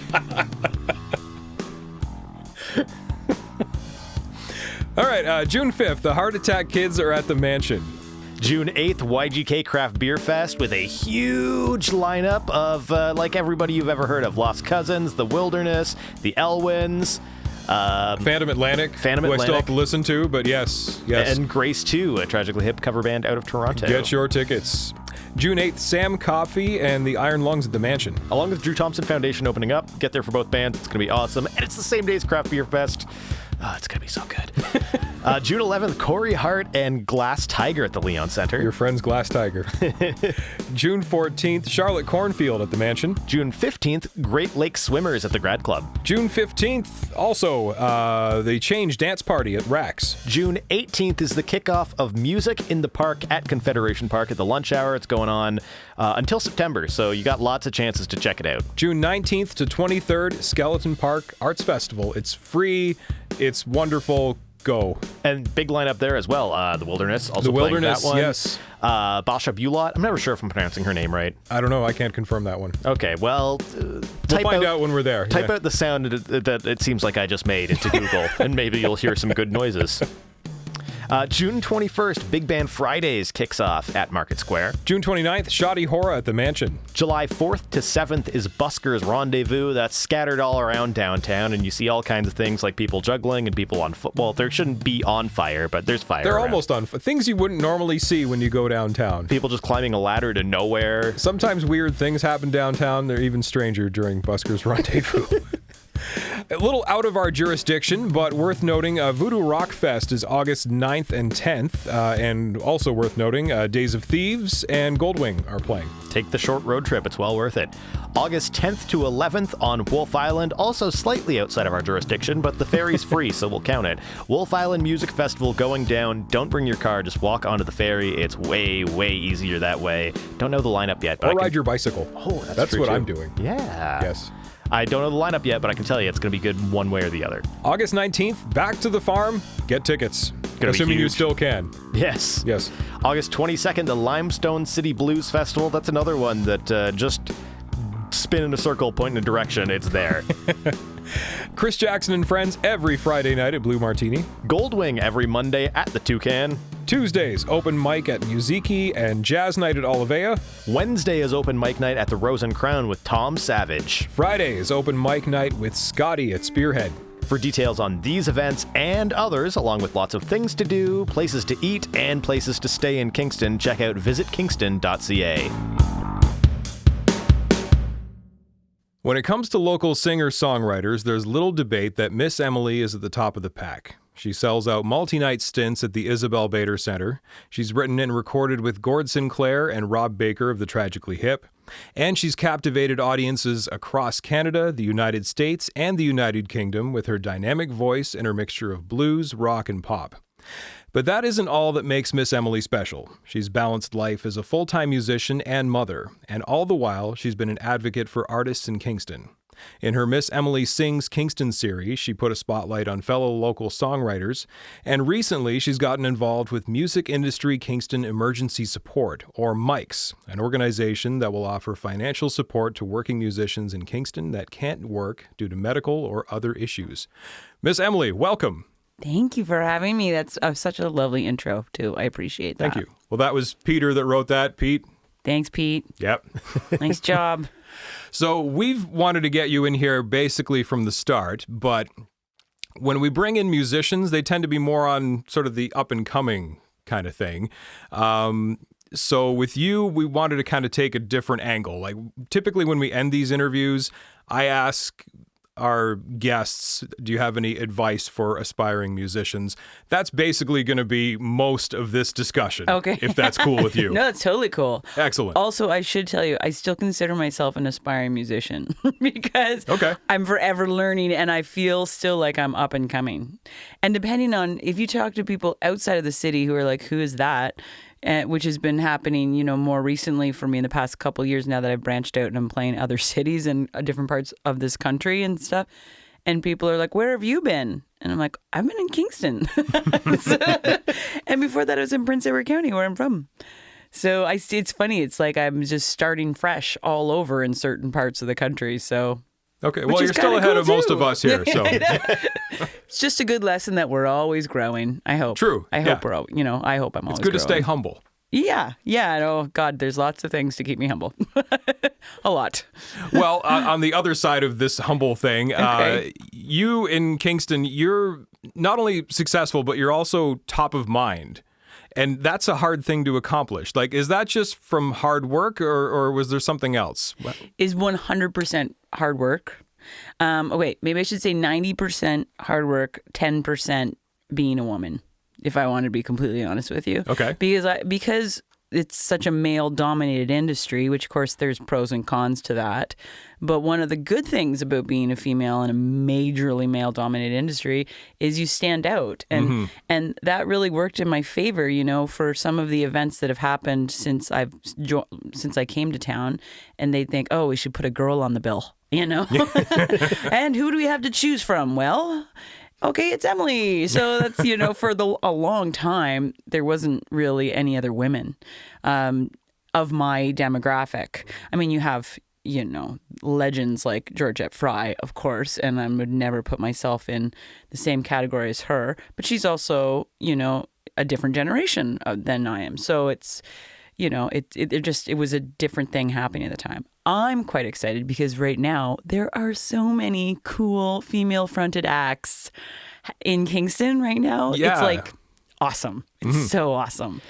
A: All right, June 5th, the Heart Attack Kids are at the Mansion.
B: June 8th, YGK Craft Beer Fest with a huge lineup of like everybody you've ever heard of. Lost Cousins, The Wilderness, The Elwins.
A: Phantom Atlantic, who I still have to listen to, but yes.
B: And Grace 2, a Tragically Hip cover band out of Toronto.
A: Get your tickets. June 8th, Sam Coffey and the Iron Lungs at the Mansion.
B: Along with Drew Thompson Foundation opening up. Get there for both bands. It's going to be awesome. And it's the same day as Craft Beer Fest. Oh, it's going to be so good. June 11th, Corey Hart and Glass Tiger at the Leon Center.
A: Your friend's Glass Tiger. June 14th, Charlotte Cornfield at the Mansion.
B: June 15th, Great Lake Swimmers at the Grad Club.
A: June 15th, also, the Change Dance Party at Rax.
B: June 18th is the kickoff of Music in the Park at Confederation Park at the lunch hour. It's going on until September, so you got lots of chances to check it out.
A: June 19th to 23rd, Skeleton Park Arts Festival. It's free. It's wonderful. Go.
B: And big lineup there as well. The Wilderness, also
A: The
B: playing
A: Wilderness,
B: that one.
A: yes.
B: Basha Bulot. I'm never sure if I'm pronouncing her name right.
A: I don't know. I can't confirm that one.
B: Okay, well,
A: We'll find out when we're there.
B: Type out the sound that it seems like I just made into Google, and maybe you'll hear some good noises. June 21st, Big Band Fridays kicks off at Market Square.
A: June 29th, Shoddy Horror at the Mansion.
B: July 4th to 7th is Buskers Rendezvous. That's scattered all around downtown, and you see all kinds of things like people juggling and people on football. There shouldn't be on fire, but there's fire.
A: They're
B: around.
A: almost on things you wouldn't normally see when you go downtown.
B: People just climbing a ladder to nowhere.
A: Sometimes weird things happen downtown. They're even stranger during Buskers Rendezvous. A little out of our jurisdiction, but worth noting, Voodoo Rock Fest is August 9th and 10th, and also worth noting, Days of Thieves and Goldwing are playing.
B: Take the short road trip. It's well worth it. August 10th to 11th on Wolf Island, also slightly outside of our jurisdiction, but the ferry's free, so we'll count it. Wolf Island Music Festival going down. Don't bring your car, just walk onto the ferry. It's way, way easier that way. Don't know the lineup yet. But
A: Or ride your bicycle.
B: Oh, that's true
A: what
B: too.
A: I'm doing.
B: Yeah.
A: Yes.
B: I don't know the lineup yet, but I can tell you it's going to be good one way or the other.
A: August 19th, back to the farm. Get tickets.
B: Gonna be
A: Assuming you
B: huge.
A: still can.
B: Yes.
A: Yes.
B: August 22nd, the Limestone City Blues Festival. That's another one that just spin in a circle, point in a direction. It's there.
A: Chris Jackson and Friends every Friday night at Blue Martini.
B: Goldwing every Monday at the Toucan.
A: Tuesdays, open mic at Muziki and Jazz Night at Olivea.
B: Wednesday is open mic night at the Rose and Crown with Tom Savage.
A: Friday is open mic night with Scotty at Spearhead.
B: For details on these events and others, along with lots of things to do, places to eat, and places to stay in Kingston, check out visitkingston.ca.
A: When it comes to local singer-songwriters, there's little debate that Miss Emily is at the top of the pack. She sells out multi-night stints at the Isabel Bader Center. She's written and recorded with Gord Sinclair and Rob Baker of the Tragically Hip. And she's captivated audiences across Canada, the United States, and the United Kingdom with her dynamic voice and her mixture of blues, rock, and pop. But that isn't all that makes Miss Emily special. She's balanced life as a full-time musician and mother, and all the while, she's been an advocate for artists in Kingston. In her Miss Emily Sings Kingston series, she put a spotlight on fellow local songwriters, and recently she's gotten involved with Music Industry Kingston Emergency Support, or MICS, an organization that will offer financial support to working musicians in Kingston that can't work due to medical or other issues. Miss Emily, welcome.
G: Thank you for having me. That's such a lovely intro, too. I appreciate that.
A: Thank you. Well, that was Peter that wrote that. Pete?
G: Thanks, Pete.
A: Yep.
G: Nice job.
A: So we've wanted to get you in here basically from the start, but when we bring in musicians, they tend to be more on sort of the up-and-coming kind of thing. So with you, we wanted to kind of take a different angle. Like typically when we end these interviews, I ask our guests, do you have any advice for aspiring musicians? That's basically going to be most of this discussion.
G: Okay.
A: If that's cool with you.
G: No, that's totally cool.
A: Excellent.
G: Also, I should tell you, I still consider myself an aspiring musician because
A: Okay.
G: I'm forever learning and I feel still like I'm up and coming. And depending on if you talk to people outside of the city who are like, who is that? which has been happening, more recently for me in the past couple of years now that I've branched out and I'm playing other cities and different parts of this country and stuff. And people are like, where have you been? And I'm like, I've been in Kingston. And before that, I was in Prince Edward County, where I'm from. So it's funny. It's like I'm just starting fresh all over in certain parts of the country. So
A: okay, well, you're still ahead of most of us here. So
G: it's just a good lesson that we're always growing. I hope.
A: True.
G: I hope we're. I hope I'm always.
A: It's good
G: growing.
A: to stay humble.
G: Yeah. Oh God, there's lots of things to keep me humble. A lot.
A: Well, on the other side of this humble thing,
G: Okay.
A: You in Kingston, you're not only successful, but you're also top of mind. And that's a hard thing to accomplish. Like, is that just from hard work or was there something else?
G: Is 100% hard work. Okay, maybe I should say 90% hard work, 10% being a woman, if I want to be completely honest with you.
A: Okay.
G: Because it's such a male-dominated industry, which, of course, there's pros and cons to that. But one of the good things about being a female in a majorly male-dominated industry is you stand out. And and that really worked in my favor, for some of the events that have happened since I came to town. And they think, oh, we should put a girl on the bill, And who do we have to choose from? Well, okay, it's Emily. So that's, for a long time, there wasn't really any other women of my demographic. I mean, you have, legends like Georgette Fry, of course, and I would never put myself in the same category as her. But she's also, a different generation than I am. So it's, it was a different thing happening at the time. I'm quite excited because right now there are so many cool female-fronted acts in Kingston right now.
A: Yeah.
G: It's like awesome. It's so awesome.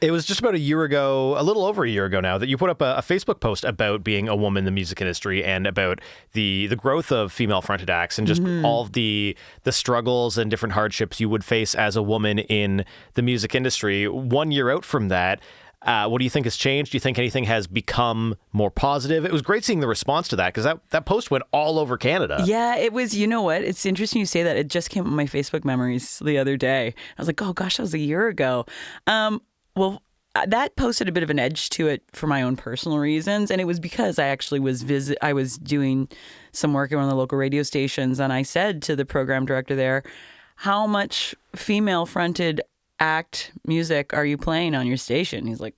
B: It was just about a year ago, a little over a year ago now, that you put up a Facebook post about being a woman in the music industry and about the growth of female-fronted acts and just all of the struggles and different hardships you would face as a woman in the music industry. 1 year out from that, what do you think has changed? Do you think anything has become more positive? It was great seeing the response to that because that post went all over Canada.
G: Yeah, it was. You know what? It's interesting you say that. It just came up on my Facebook memories the other day. I was like, oh gosh, that was a year ago. Well, that posted a bit of an edge to it for my own personal reasons, and it was because I actually I was doing some work at one of the local radio stations, and I said to the program director there, how much female-fronted act music are you playing on your station? He's like,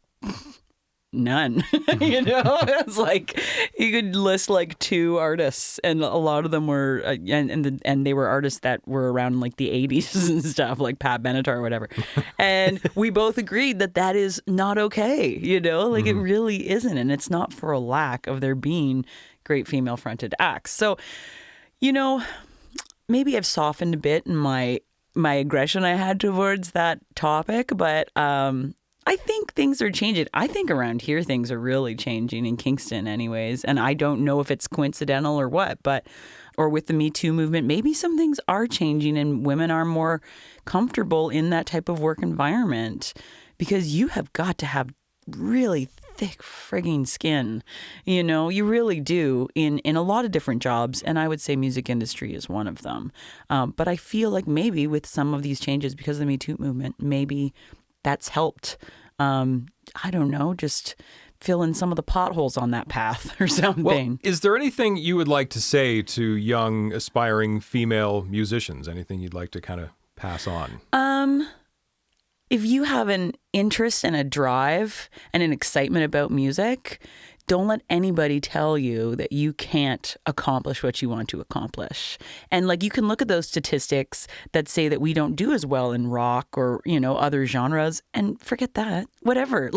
G: none. It's like you could list like 2 artists, and a lot of them were and they were artists that were around like the 80s and stuff, like Pat Benatar or whatever. And we both agreed that is not okay. Like it really isn't, and it's not for a lack of there being great female fronted acts. So maybe I've softened a bit in my aggression I had towards that topic, but I think things are changing. I think around here things are really changing in Kingston anyways. And I don't know if it's coincidental or what, or with the Me Too movement, maybe some things are changing and women are more comfortable in that type of work environment because you have got to have really thick frigging skin. You really do in a lot of different jobs. And I would say music industry is one of them. But I feel like maybe with some of these changes because of the Me Too movement, maybe that's helped, I don't know, just fill in some of the potholes on that path or something.
A: Well, is there anything you would like to say to young, aspiring female musicians? Anything you'd like to kind of pass on?
G: If you have an interest and a drive and an excitement about music, don't let anybody tell you that you can't accomplish what you want to accomplish. And you can look at those statistics that say that we don't do as well in rock or, other genres and forget that. Whatever.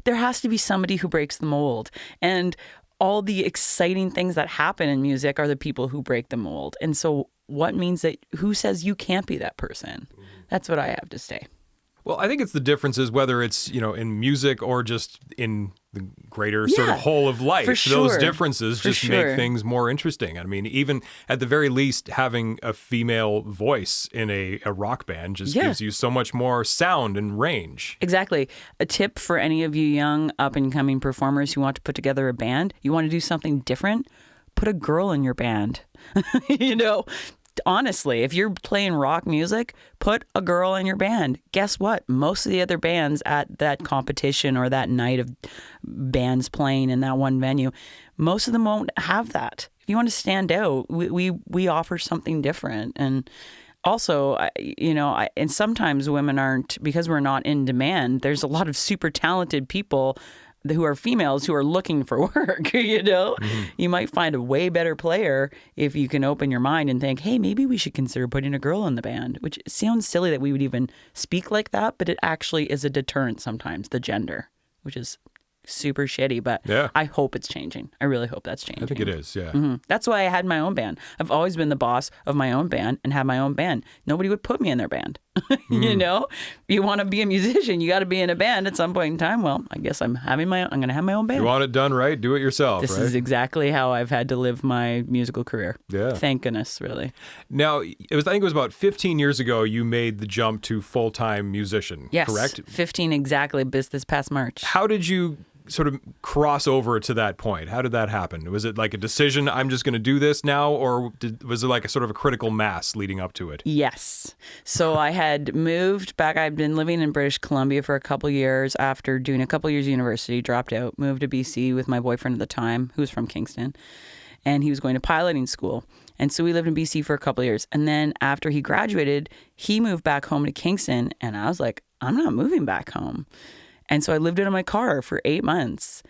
G: There has to be somebody who breaks the mold. And all the exciting things that happen in music are the people who break the mold. And so who says you can't be that person? That's what I have to say.
A: Well, I think it's the differences, whether it's, in music or just in the greater sort of whole of life.
G: For sure.
A: Those differences just make things more interesting. I mean, even at the very least, having a female voice in a rock band just gives you so much more sound and range. Exactly.
G: A tip for any of you young up-and-coming performers who want to put together a band, you want to do something different, put a girl in your band. honestly, if you're playing rock music, put a girl in your band. Guess what? Most of the other bands at that competition or that night of bands playing in that one venue, most of them won't have that. If you want to stand out, we offer something different. And also, and sometimes women aren't, because we're not in demand, there's a lot of super talented people who are females who are looking for work, You might find a way better player if you can open your mind and think, hey, maybe we should consider putting a girl in the band, which sounds silly that we would even speak like that, but it actually is a deterrent sometimes, the gender, which is super shitty, but
A: yeah.
G: I hope it's changing. I really hope that's changing.
A: I think it is, yeah.
G: Mm-hmm. That's why I had my own band. I've always been the boss of my own band and had my own band. Nobody would put me in their band. You want to be a musician, you got to be in a band at some point in time. Well, I guess I'm going to have my own band.
A: You want it done right, do it yourself,
G: This
A: right?
G: is exactly how I've had to live my musical career.
A: Yeah.
G: Thank goodness, really.
A: Now, I think it was about 15 years ago you made the jump to full-time musician,
G: Yes,
A: correct?
G: 15 exactly, this past March.
A: How did you sort of cross over to that point? How did that happen? Was it like a decision, I'm just going to do this now, or was it like a sort of a critical mass leading up to it?
G: Yes. So I had moved back. I'd been living in British Columbia for a couple years after doing a couple years of university, dropped out, moved to BC with my boyfriend at the time, who was from Kingston, and he was going to piloting school. And so we lived in BC for a couple years. And then after he graduated, he moved back home to Kingston, and I was like, I'm not moving back home. And so I lived out of my car for 8 months.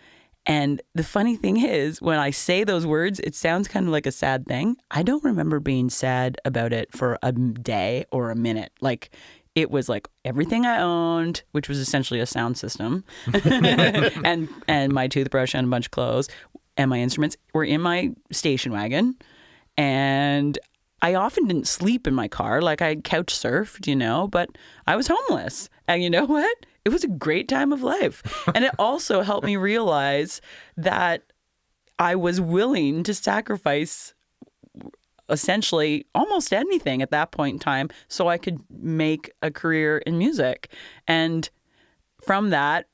G: And the funny thing is, when I say those words, it sounds kind of like a sad thing. I don't remember being sad about it for a day or a minute. Like, it was like everything I owned, which was essentially a sound system, and my toothbrush and a bunch of clothes, and my instruments were in my station wagon. And I often didn't sleep in my car. Like, I couch surfed, but I was homeless. And you know what? It was a great time of life. And it also helped me realize that I was willing to sacrifice essentially almost anything at that point in time so I could make a career in music. And from that,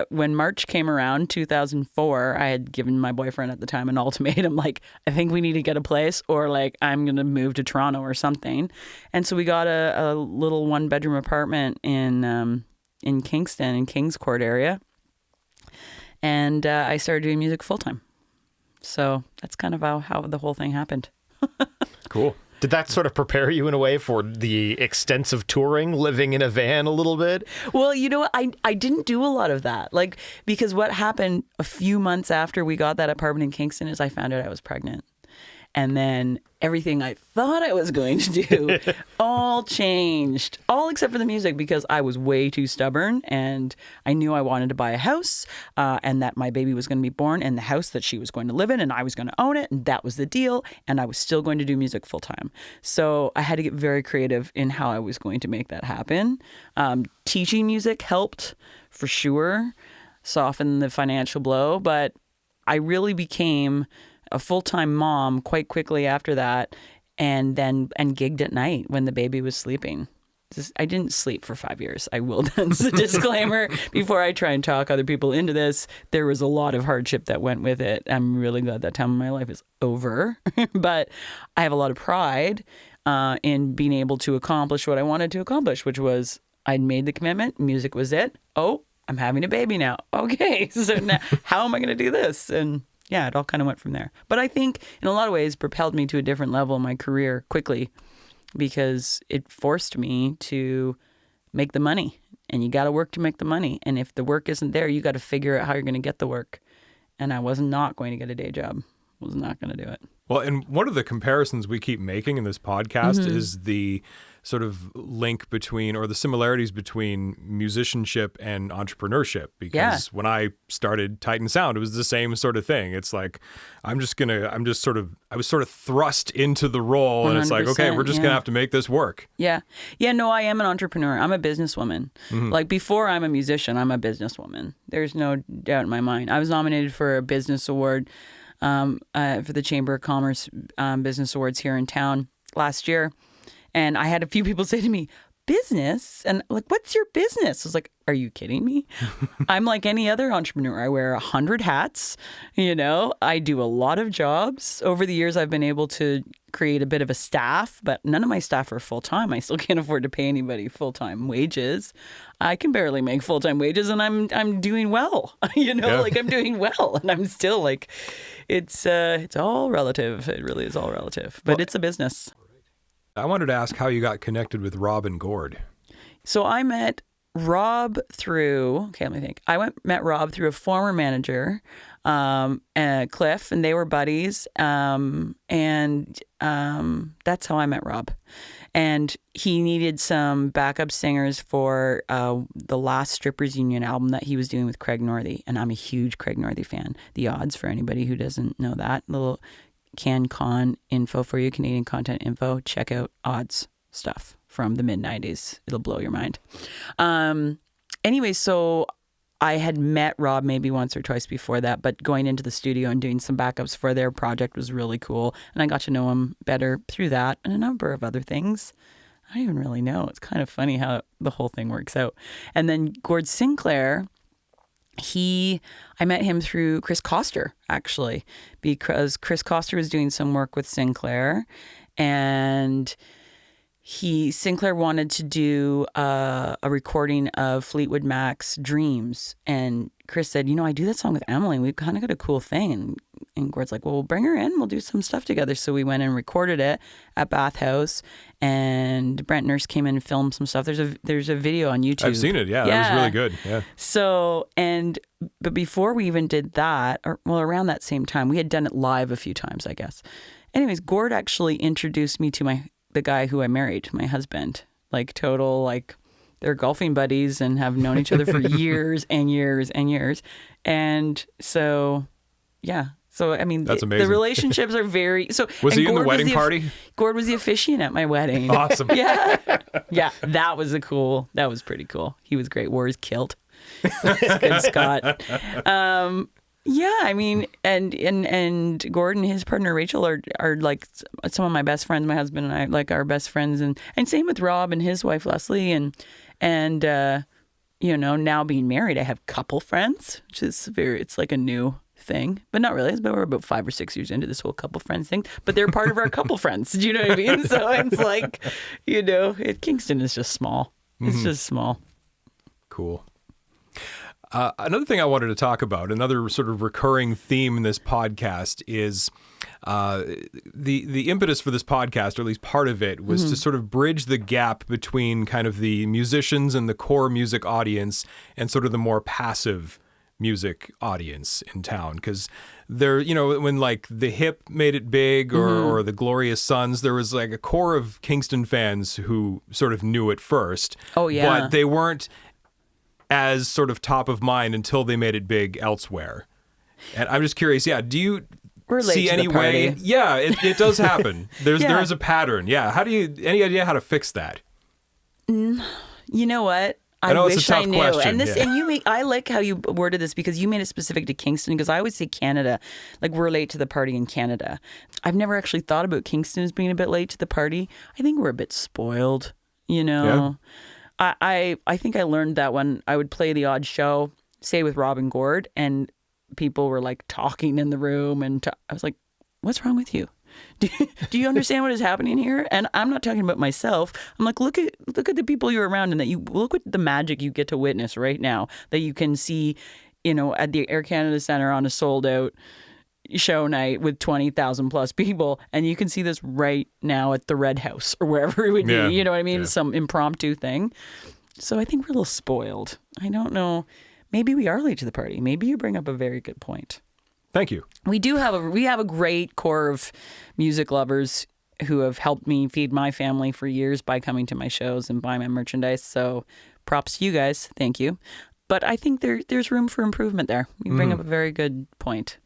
G: when March came around, 2004, I had given my boyfriend at the time an ultimatum, like, I think we need to get a place, or like, I'm going to move to Toronto or something. And so we got a little 1-bedroom apartment in Kingston, in Kings Court area. And I started doing music full time. So that's kind of how the whole thing happened.
A: Cool.
B: Did that sort of prepare you in a way for the extensive touring, living in a van a little bit?
G: Well, you know what? I didn't do a lot of that. Like, because what happened a few months after we got that apartment in Kingston is I found out I was pregnant. And then everything I thought I was going to do all changed, all except for the music, because I was way too stubborn and I knew I wanted to buy a house and that my baby was going to be born in the house that she was going to live in and I was going to own it. And that was the deal. And I was still going to do music full time. So I had to get very creative in how I was going to make that happen. Teaching music helped for sure, soften the financial blow, but I really became a full-time mom quite quickly after that, and gigged at night when the baby was sleeping. I didn't sleep for 5 years. I will. That's a disclaimer before I try and talk other people into this. There was a lot of hardship that went with it. I'm really glad that time of my life is over, but I have a lot of pride in being able to accomplish what I wanted to accomplish, which was I'd made the commitment. Music was it. Oh, I'm having a baby now. Okay, so now how am I going to do this? And yeah, it all kind of went from there. But I think in a lot of ways propelled me to a different level in my career quickly because it forced me to make the money. And you got to work to make the money. And if the work isn't there, you got to figure out how you're going to get the work. And I was not going to get a day job. Was not going to do it.
A: Well, and one of the comparisons we keep making in this podcast is the sort of link between, or the similarities between musicianship and entrepreneurship. Because when I started Titan Sound, it was the same sort of thing. It's like, I was sort of thrust into the role and it's like, okay, we're just going to have to make this work.
G: Yeah. Yeah, no, I am an entrepreneur. I'm a businesswoman. Like before I'm a musician, I'm a businesswoman. There's no doubt in my mind. I was nominated for a business award for the Chamber of Commerce Business Awards here in town last year. And I had a few people say to me, business? And like, what's your business? I was like, are you kidding me? I'm like any other entrepreneur. I wear 100 hats. I do a lot of jobs. Over the years, I've been able to create a bit of a staff, but none of my staff are full-time. I still can't afford to pay anybody full-time wages. I can barely make full-time wages, and I'm doing well. Like I'm doing well, and I'm still like, it's all relative. It really is all relative, but it's a business.
A: I wanted to ask how you got connected with Rob and Gord.
G: So I met Rob through, let me think. Met Rob through a former manager, Cliff, and they were buddies. And that's how I met Rob. And he needed some backup singers for the last Strippers Union album that he was doing with Craig Northey. And I'm a huge Craig Northey fan. The Odds, for anybody who doesn't know that, little CanCon info for you, Canadian content info. Check out Odds stuff from the mid-90s. It'll blow your mind. Anyway, so I had met Rob maybe once or twice before that, but going into the studio and doing some backups for their project was really cool. And I got to know him better through that and a number of other things. I don't even really know. It's kind of funny how the whole thing works out. And then Gord Sinclair, I met him through Chris Coster, actually, because Chris Coster was doing some work with Sinclair, and Sinclair wanted to do a recording of Fleetwood Mac's Dreams, and Chris said, I do that song with Emily, and we've kind of got a cool thing. And Gord's like, well, we'll bring her in. We'll do some stuff together. So we went and recorded it at Bathhouse, and Brent Nurse came in and filmed some stuff. There's a video on YouTube.
A: I've seen it. Yeah, that was really good. Yeah.
G: So, but before we even did that, around that same time, we had done it live a few times, I guess. Anyways, Gord actually introduced me to the guy who I married, my husband. They're golfing buddies and have known each other for years and years and years. And so, yeah. So, I mean,
A: that's amazing.
G: The relationships are very... So,
A: was he in the wedding party?
G: Gord was the officiant at my wedding.
A: Awesome.
G: Yeah. Yeah, that was pretty cool. He was great. Wore his kilt. Good Scott. Yeah, I mean, and Gord and his partner Rachel are like some of my best friends. My husband and I like our best friends, and same with Rob and his wife Leslie, and now being married, I have couple friends, which is it's like a new thing, but not really. We're about 5 or 6 years into this whole couple friends thing, but they're part of our couple friends. Do you know what I mean? So it's like, Kingston is just small. It's just small.
A: Cool. Another thing I wanted to talk about, another sort of recurring theme in this podcast is the impetus for this podcast, or at least part of it, was to sort of bridge the gap between kind of the musicians and the core music audience and sort of the more passive music audience in town. Because there, when like the Hip made it big or the Glorious Sons, there was like a core of Kingston fans who sort of knew it first.
G: Oh, yeah.
A: But they weren't as sort of top of mind until they made it big elsewhere. And I'm just curious, do you see any way? Yeah, it does happen. There is a pattern. Yeah. Any idea how to fix that?
G: You know what? I
A: know
G: wish
A: it's a tough
G: I knew.
A: question,
G: And I like how you worded this, because you made it specific to Kingston, because I always say Canada, like we're late to the party in Canada. I've never actually thought about Kingston as being a bit late to the party. I think we're a bit spoiled,
A: Yeah.
G: I think I learned that when I would play the odd show, say with Rob and Gord, and people were like talking in the room, and I was like, what's wrong with you? Do you understand what is happening here? And I'm not talking about myself. I'm like, look at the people you're around, and that you look at the magic you get to witness right now, that you can see, at the Air Canada Centre on a sold out show night with 20,000 plus people, and you can see this right now at the Red House or wherever it would be. You know what I mean? Some impromptu thing. So I think we're a little spoiled. I don't know. Maybe we are late to the party. Maybe you bring up a very good point.
A: Thank you.
G: We have a great core of music lovers who have helped me feed my family for years by coming to my shows and buying my merchandise. So props to you guys. Thank you. But I think there's room for improvement there. You bring up a very good point.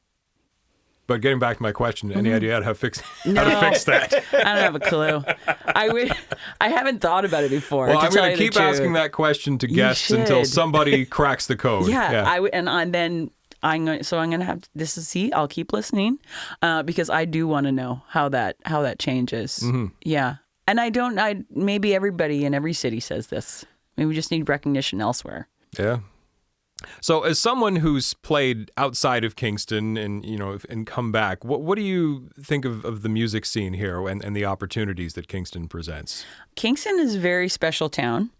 A: But getting back to my question, any idea how to fix that?
G: I don't have a clue. I haven't thought about it before.
A: Well, I'm going to keep asking that question to guests until somebody cracks the code.
G: I'm going to have I'll keep listening because I do want to know how that changes. Yeah. And maybe everybody in every city says this. Maybe we just need recognition elsewhere.
A: Yeah. So as someone who's played outside of Kingston and come back, what do you think of the music scene here and the opportunities that Kingston presents?
G: Kingston is a very special town.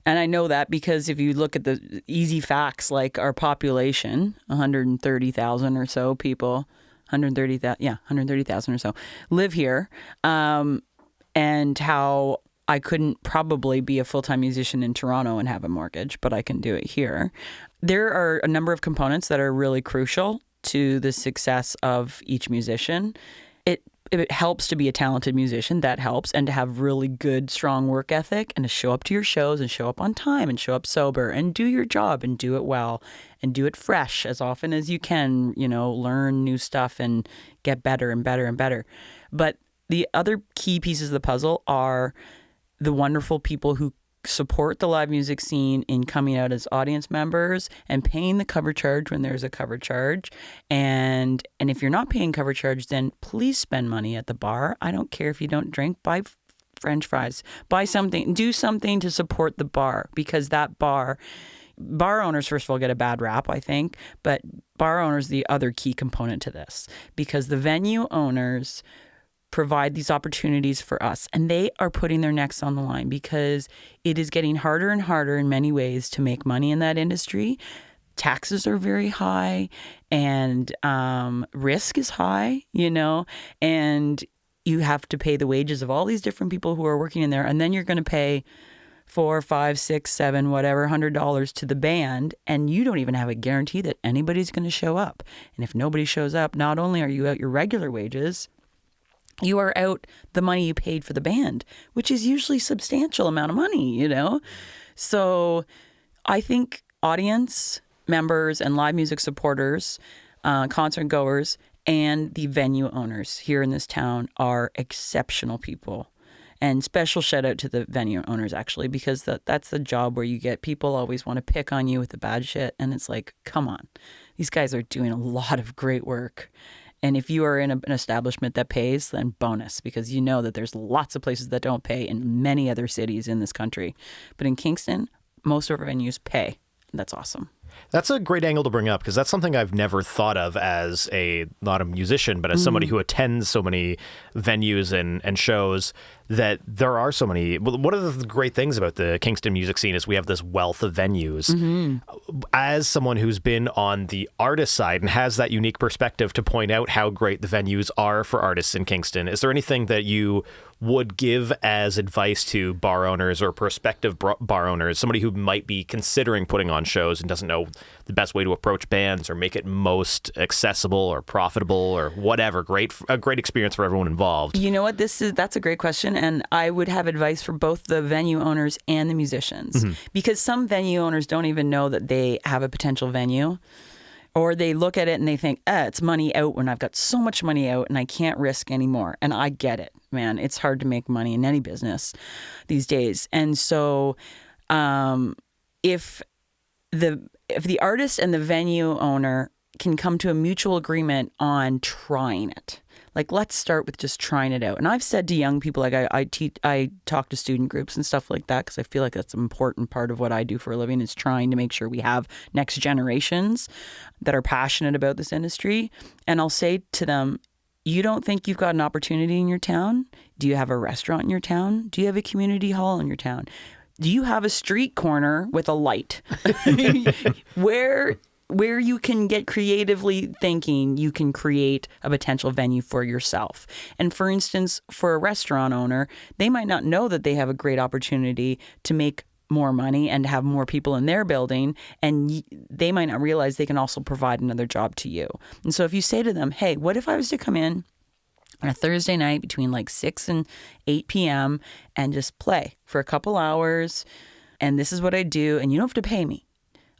G: And I know that because if you look at the easy facts, like our population, 130,000 or so people, 130,000 or so live here, and how I couldn't probably be a full-time musician in Toronto and have a mortgage, but I can do it here. There are a number of components that are really crucial to the success of each musician. It helps to be a talented musician, that helps, and to have really good, strong work ethic and to show up to your shows and show up on time and show up sober and do your job and do it well and do it fresh as often as you can, learn new stuff and get better and better and better. But the other key pieces of the puzzle are the wonderful people who support the live music scene in coming out as audience members and paying the cover charge when there's a cover charge. And if you're not paying cover charge, then please spend money at the bar. I don't care if you don't drink. Buy French fries. Buy something. Do something to support the bar, because that bar owners, first of all, get a bad rap, I think. But bar owners, the other key component to this, because the venue owners provide these opportunities for us, and they are putting their necks on the line because it is getting harder and harder in many ways to make money in that industry. Taxes are very high, and risk is high, and you have to pay the wages of all these different people who are working in there, and then you're going to pay $4, $5, $6, $7, whatever, $100 to the band, and you don't even have a guarantee that anybody's going to show up. And if nobody shows up, not only are you out your regular wages, you are out the money you paid for the band, which is usually a substantial amount of money, So I think audience members and live music supporters, concert goers, and the venue owners here in this town are exceptional people. And special shout out to the venue owners, actually, because that's the job where you get people always want to pick on you with the bad shit. And it's like, come on, these guys are doing a lot of great work. And if you are in an establishment that pays, then bonus, because you know that there's lots of places that don't pay in many other cities in this country. But in Kingston, most of our venues pay. That's awesome.
B: That's a great angle to bring up, because that's something I've never thought of as not a musician, but as somebody who attends so many venues and shows, that there are so many. One of the great things about the Kingston music scene is we have this wealth of venues. Mm-hmm. As someone who's been on the artist side and has that unique perspective to point out how great the venues are for artists in Kingston, is there anything that you would give as advice to bar owners or prospective bar owners, somebody who might be considering putting on shows and doesn't know the best way to approach bands or make it most accessible or profitable or whatever? A great experience for everyone involved.
G: You know what? That's a great question, and I would have advice for both the venue owners and the musicians, because some venue owners don't even know that they have a potential venue. Or they look at it and they think, it's money out when I've got so much money out and I can't risk anymore. And I get it, man. It's hard to make money in any business these days. And so if the artist and the venue owner can come to a mutual agreement on trying it, like, let's start with just trying it out. And I've said to young people, like I talk to student groups and stuff like that, because I feel like that's an important part of what I do for a living, is trying to make sure we have next generations that are passionate about this industry. And I'll say to them, you don't think you've got an opportunity in your town? Do you have a restaurant in your town? Do you have a community hall in your town? Do you have a street corner with a light? Where you can get creatively thinking, you can create a potential venue for yourself. And for instance, for a restaurant owner, they might not know that they have a great opportunity to make more money and have more people in their building, and they might not realize they can also provide another job to you. And so if you say to them, hey, what if I was to come in on a Thursday night between like 6 and 8 p.m. and just play for a couple hours, and this is what I do, and you don't have to pay me.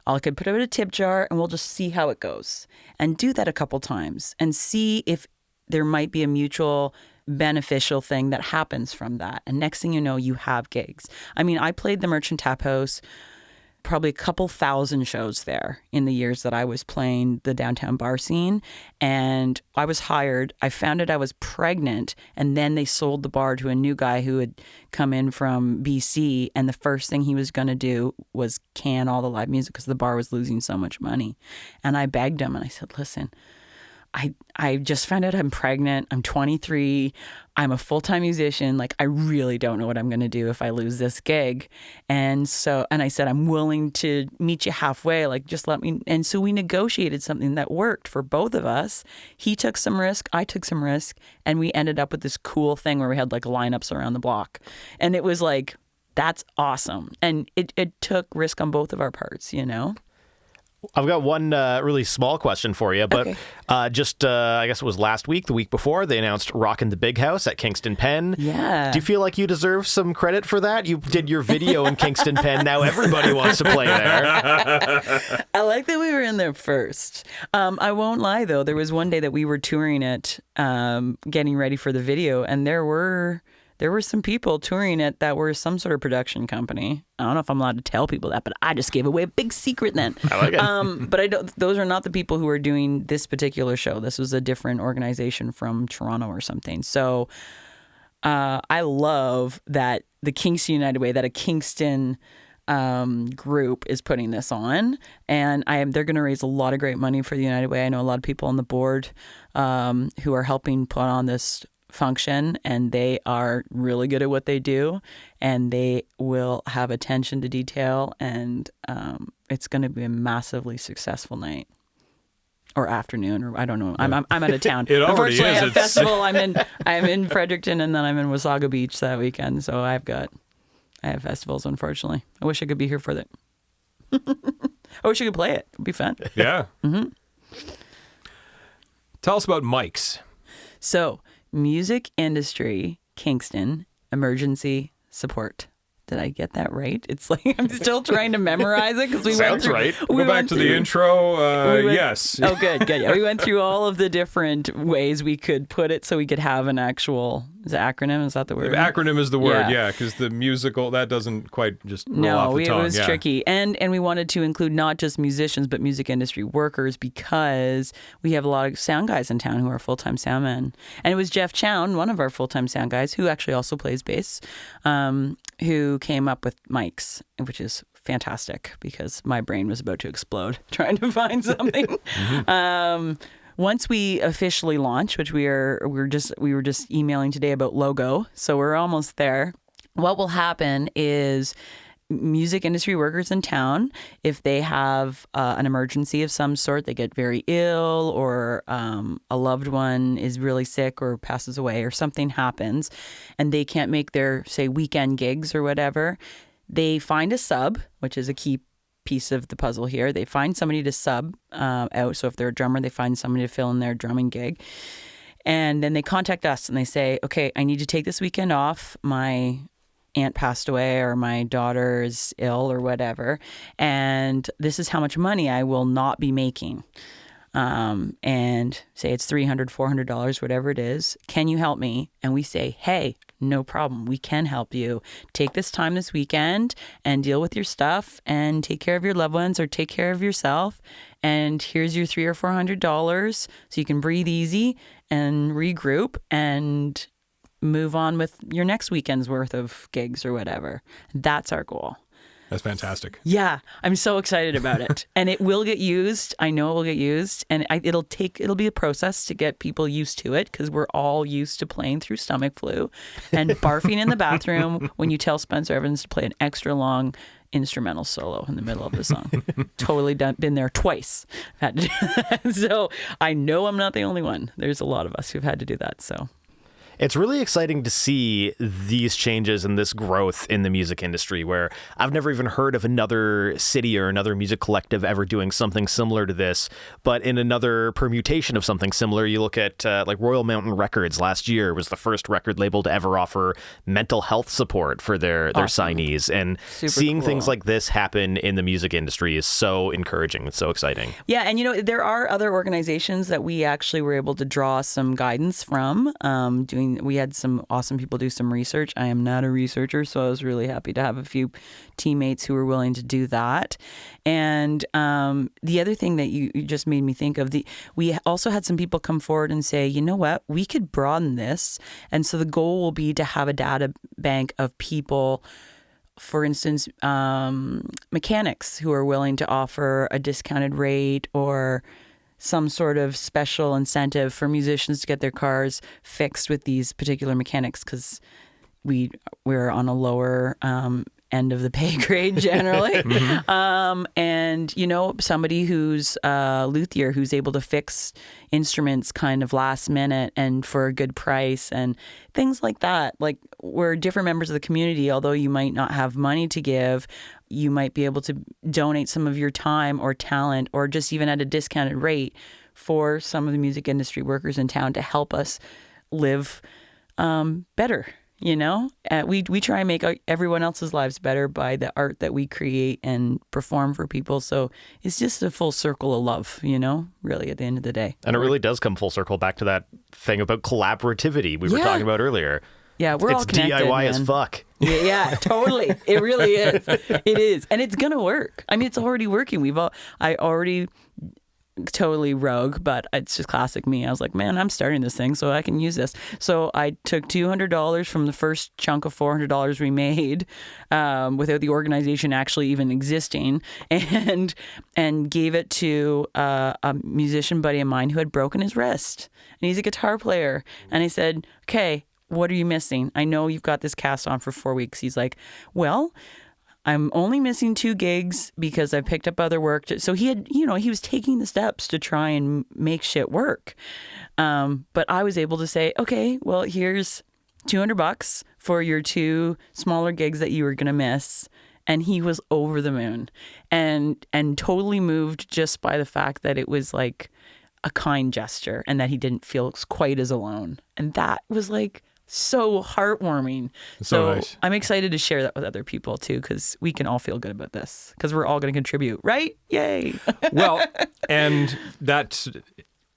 G: I could put it in a tip jar and we'll just see how it goes. And do that a couple times and see if there might be a mutual beneficial thing that happens from that. And next thing you know, you have gigs. I mean, I played the Merchant Tap House probably a couple thousand shows there in the years that I was playing the downtown bar scene. And I was hired. I found out I was pregnant, and then they sold the bar to a new guy who had come in from BC. And the first thing he was going to do was can all the live music because the bar was losing so much money. And I begged him, and I said, listen, I just found out I'm pregnant. I'm 23. I'm a full-time musician. Like, I really don't know what I'm going to do if I lose this gig. And I said, I'm willing to meet you halfway. Like, just let me. And so we negotiated something that worked for both of us. He took some risk. I took some risk. And we ended up with this cool thing where we had like lineups around the block. And it was like, that's awesome. And it took risk on both of our parts, you know?
B: I've got one really small question for you, but I guess it was last week, the week before, they announced Rockin' the Big House at Kingston Pen.
G: Yeah.
B: Do you feel like you deserve some credit for that? You did your video in Kingston Pen. Now everybody wants to play there.
G: I like that we were in there first. I won't lie, though. There was one day that we were touring it, getting ready for the video, and there were some people touring it that were some sort of production company. I don't know if I'm allowed to tell people that, but I just gave away a big secret then.
B: I like it.
G: But those are not the people who are doing this particular show. This was a different organization from Toronto or something. So I love that the Kingston United Way, that a Kingston group is putting this on, and they're going to raise a lot of great money for the United Way. I know a lot of people on the board who are helping put on this function, and they are really good at what they do, and they will have attention to detail, and it's going to be a massively successful night or afternoon, or I don't know. I'm out of town.
A: It already
G: Unfortunately,
A: is.
G: at a festival, I'm in Fredericton, and then I'm in Wasaga Beach that weekend. So I have festivals. Unfortunately, I wish I could be here for it. I wish I could play it. It'd be fun.
A: Yeah. Mm-hmm. Tell us about mics.
G: So, Music Industry Kingston Emergency Support. Did I get that right? It's like I'm still trying to memorize it because we went through.
B: right.
A: Go back to the intro. Yes.
G: Oh, good. Yeah, we went through all of the different ways we could put it so we could have an actual. Is it acronym? Is that the word?
A: Acronym is the word, yeah, because the musical, that doesn't quite just roll off the tongue.
G: It was tricky. And we wanted to include not just musicians, but music industry workers, because we have a lot of sound guys in town who are full-time sound men. And it was Jeff Chown, one of our full-time sound guys, who actually also plays bass, who came up with mics, which is fantastic because my brain was about to explode trying to find something. Once we officially launch, which we were just emailing today about logo, so we're almost there. What will happen is music industry workers in town, if they have an emergency of some sort, they get very ill, or a loved one is really sick or passes away, or something happens, and they can't make their, say, weekend gigs or whatever, they find a sub, which is a key piece of the puzzle here. They find somebody to sub out. So if they're a drummer, they find somebody to fill in their drumming gig. And then they contact us and they say, okay, I need to take this weekend off. My aunt passed away, or my daughter is ill, or whatever. And this is how much money I will not be making. And say it's $300, $400, whatever it is. Can you help me? And we say, hey, no problem. We can help you. Take this time this weekend and deal with your stuff and take care of your loved ones, or take care of yourself. And here's your $300 or $400 so you can breathe easy and regroup and move on with your next weekend's worth of gigs or whatever. That's our goal.
A: That's fantastic.
G: Yeah, I'm so excited about it. And it will get used. I know it will get used. And it'll be a process to get people used to it, because we're all used to playing through stomach flu and barfing in the bathroom when you tell Spencer Evans to play an extra long instrumental solo in the middle of the song. Totally been there twice. Had to do that. So I know I'm not the only one. There's a lot of us who've had to do that. So
B: It's really exciting to see these changes and this growth in the music industry, where I've never even heard of another city or another music collective ever doing something similar to this, but in another permutation of something similar. You look at like Royal Mountain Records last year was the first record label to ever offer mental health support for their signees, and seeing things like this happen in the music industry is so encouraging. It's so exciting.
G: Yeah, and you know, there are other organizations that we actually were able to draw some guidance from doing we had some awesome people do some research. I am not a researcher, so I was really happy to have a few teammates who were willing to do that. And the other thing that you just made me think of, we also had some people come forward and say, you know what, we could broaden this. And so the goal will be to have a data bank of people, for instance, mechanics who are willing to offer a discounted rate or some sort of special incentive for musicians to get their cars fixed with these particular mechanics, because we're on a lower end of the pay grade generally. And, you know, somebody who's a luthier who's able to fix instruments kind of last minute and for a good price and things like that. Like, we're different members of the community, although you might not have money to give, you might be able to donate some of your time or talent or just even at a discounted rate for some of the music industry workers in town to help us live better. You know, we try and make everyone else's lives better by the art that we create and perform for people. So it's just a full circle of love, you know, really at the end of the day.
B: And it really does come full circle back to that thing about collaborativity we were talking about earlier.
G: Yeah, we're all connected.
B: It's DIY
G: man.
B: as fuck.
G: Yeah, totally. It really is. It is. And it's going to work. I mean, it's already working. I already totally rogue, but it's just classic me. I was like, man, I'm starting this thing so I can use this. So I took $200 from the first chunk of $400 we made without the organization actually even existing, and gave it to a musician buddy of mine who had broken his wrist, and he's a guitar player. And I said, okay, what are you missing? I know you've got this cast on for 4 weeks. He's like, well, I'm only missing 2 gigs because I picked up other work. So he had, you know, he was taking the steps to try and make shit work. But I was able to say, okay, well, here's $200 for your 2 smaller gigs that you were going to miss. And he was over the moon and totally moved just by the fact that it was like a kind gesture and that he didn't feel quite as alone. And that was like so heartwarming. So nice. I'm excited to share that with other people too, because we can all feel good about this because we're all going to contribute, right? Yay.
A: Well, and that's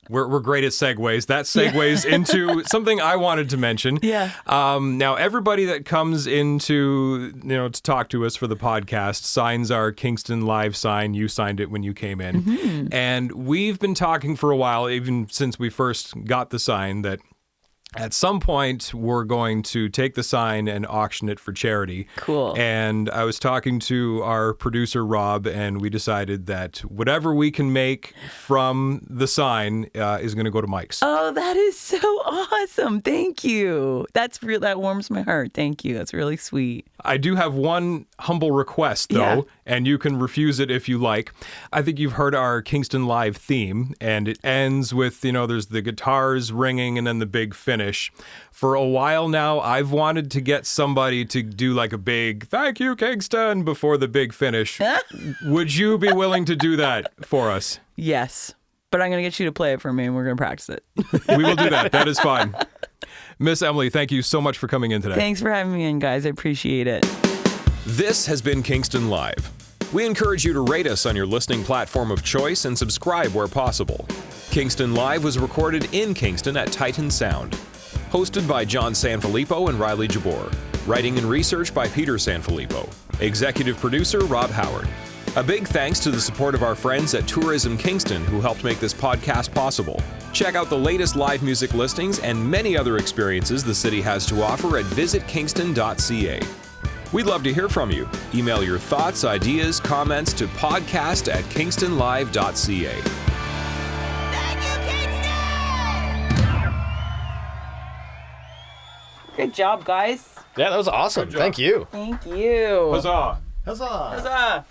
A: we're great at segues. That segues into something I wanted to mention.
G: Yeah.
A: Now everybody that comes into, you know, to talk to us for the podcast signs our Kingston Live sign. You signed it when you came in. Mm-hmm. And we've been talking for a while, even since we first got the sign, that at some point, we're going to take the sign and auction it for charity.
G: Cool.
A: And I was talking to our producer, Rob, and we decided that whatever we can make from the sign is going to go to Mike's.
G: Oh, that is so awesome. Thank you. That warms my heart. Thank you. That's really sweet.
A: I do have one humble request, though, and you can refuse it if you like. I think you've heard our Kingston Live theme, and it ends with, you know, there's the guitars ringing and then the big finish. For a while now, I've wanted to get somebody to do like a big "Thank you, Kingston" before the big finish. Would you be willing to do that for us?
G: Yes, but I'm going to get you to play it for me, and we're going to practice it.
A: We will do that. That is fine. Miss Emily, thank you so much for coming in today.
G: Thanks for having me in, guys. I appreciate it.
A: This has been Kingston Live. We encourage you to rate us on your listening platform of choice and subscribe where possible. Kingston Live was recorded in Kingston at Titan Sound. Hosted by John Sanfilippo and Riley Jabour. Writing and research by Peter Sanfilippo. Executive producer Rob Howard. A big thanks to the support of our friends at Tourism Kingston who helped make this podcast possible. Check out the latest live music listings and many other experiences the city has to offer at visitkingston.ca. We'd love to hear from you. Email your thoughts, ideas, comments to podcast@kingstonlive.ca.
G: Good job, guys.
B: Yeah, that was awesome. Thank you.
G: Thank you.
A: Huzzah!
B: Huzzah!
G: Huzzah!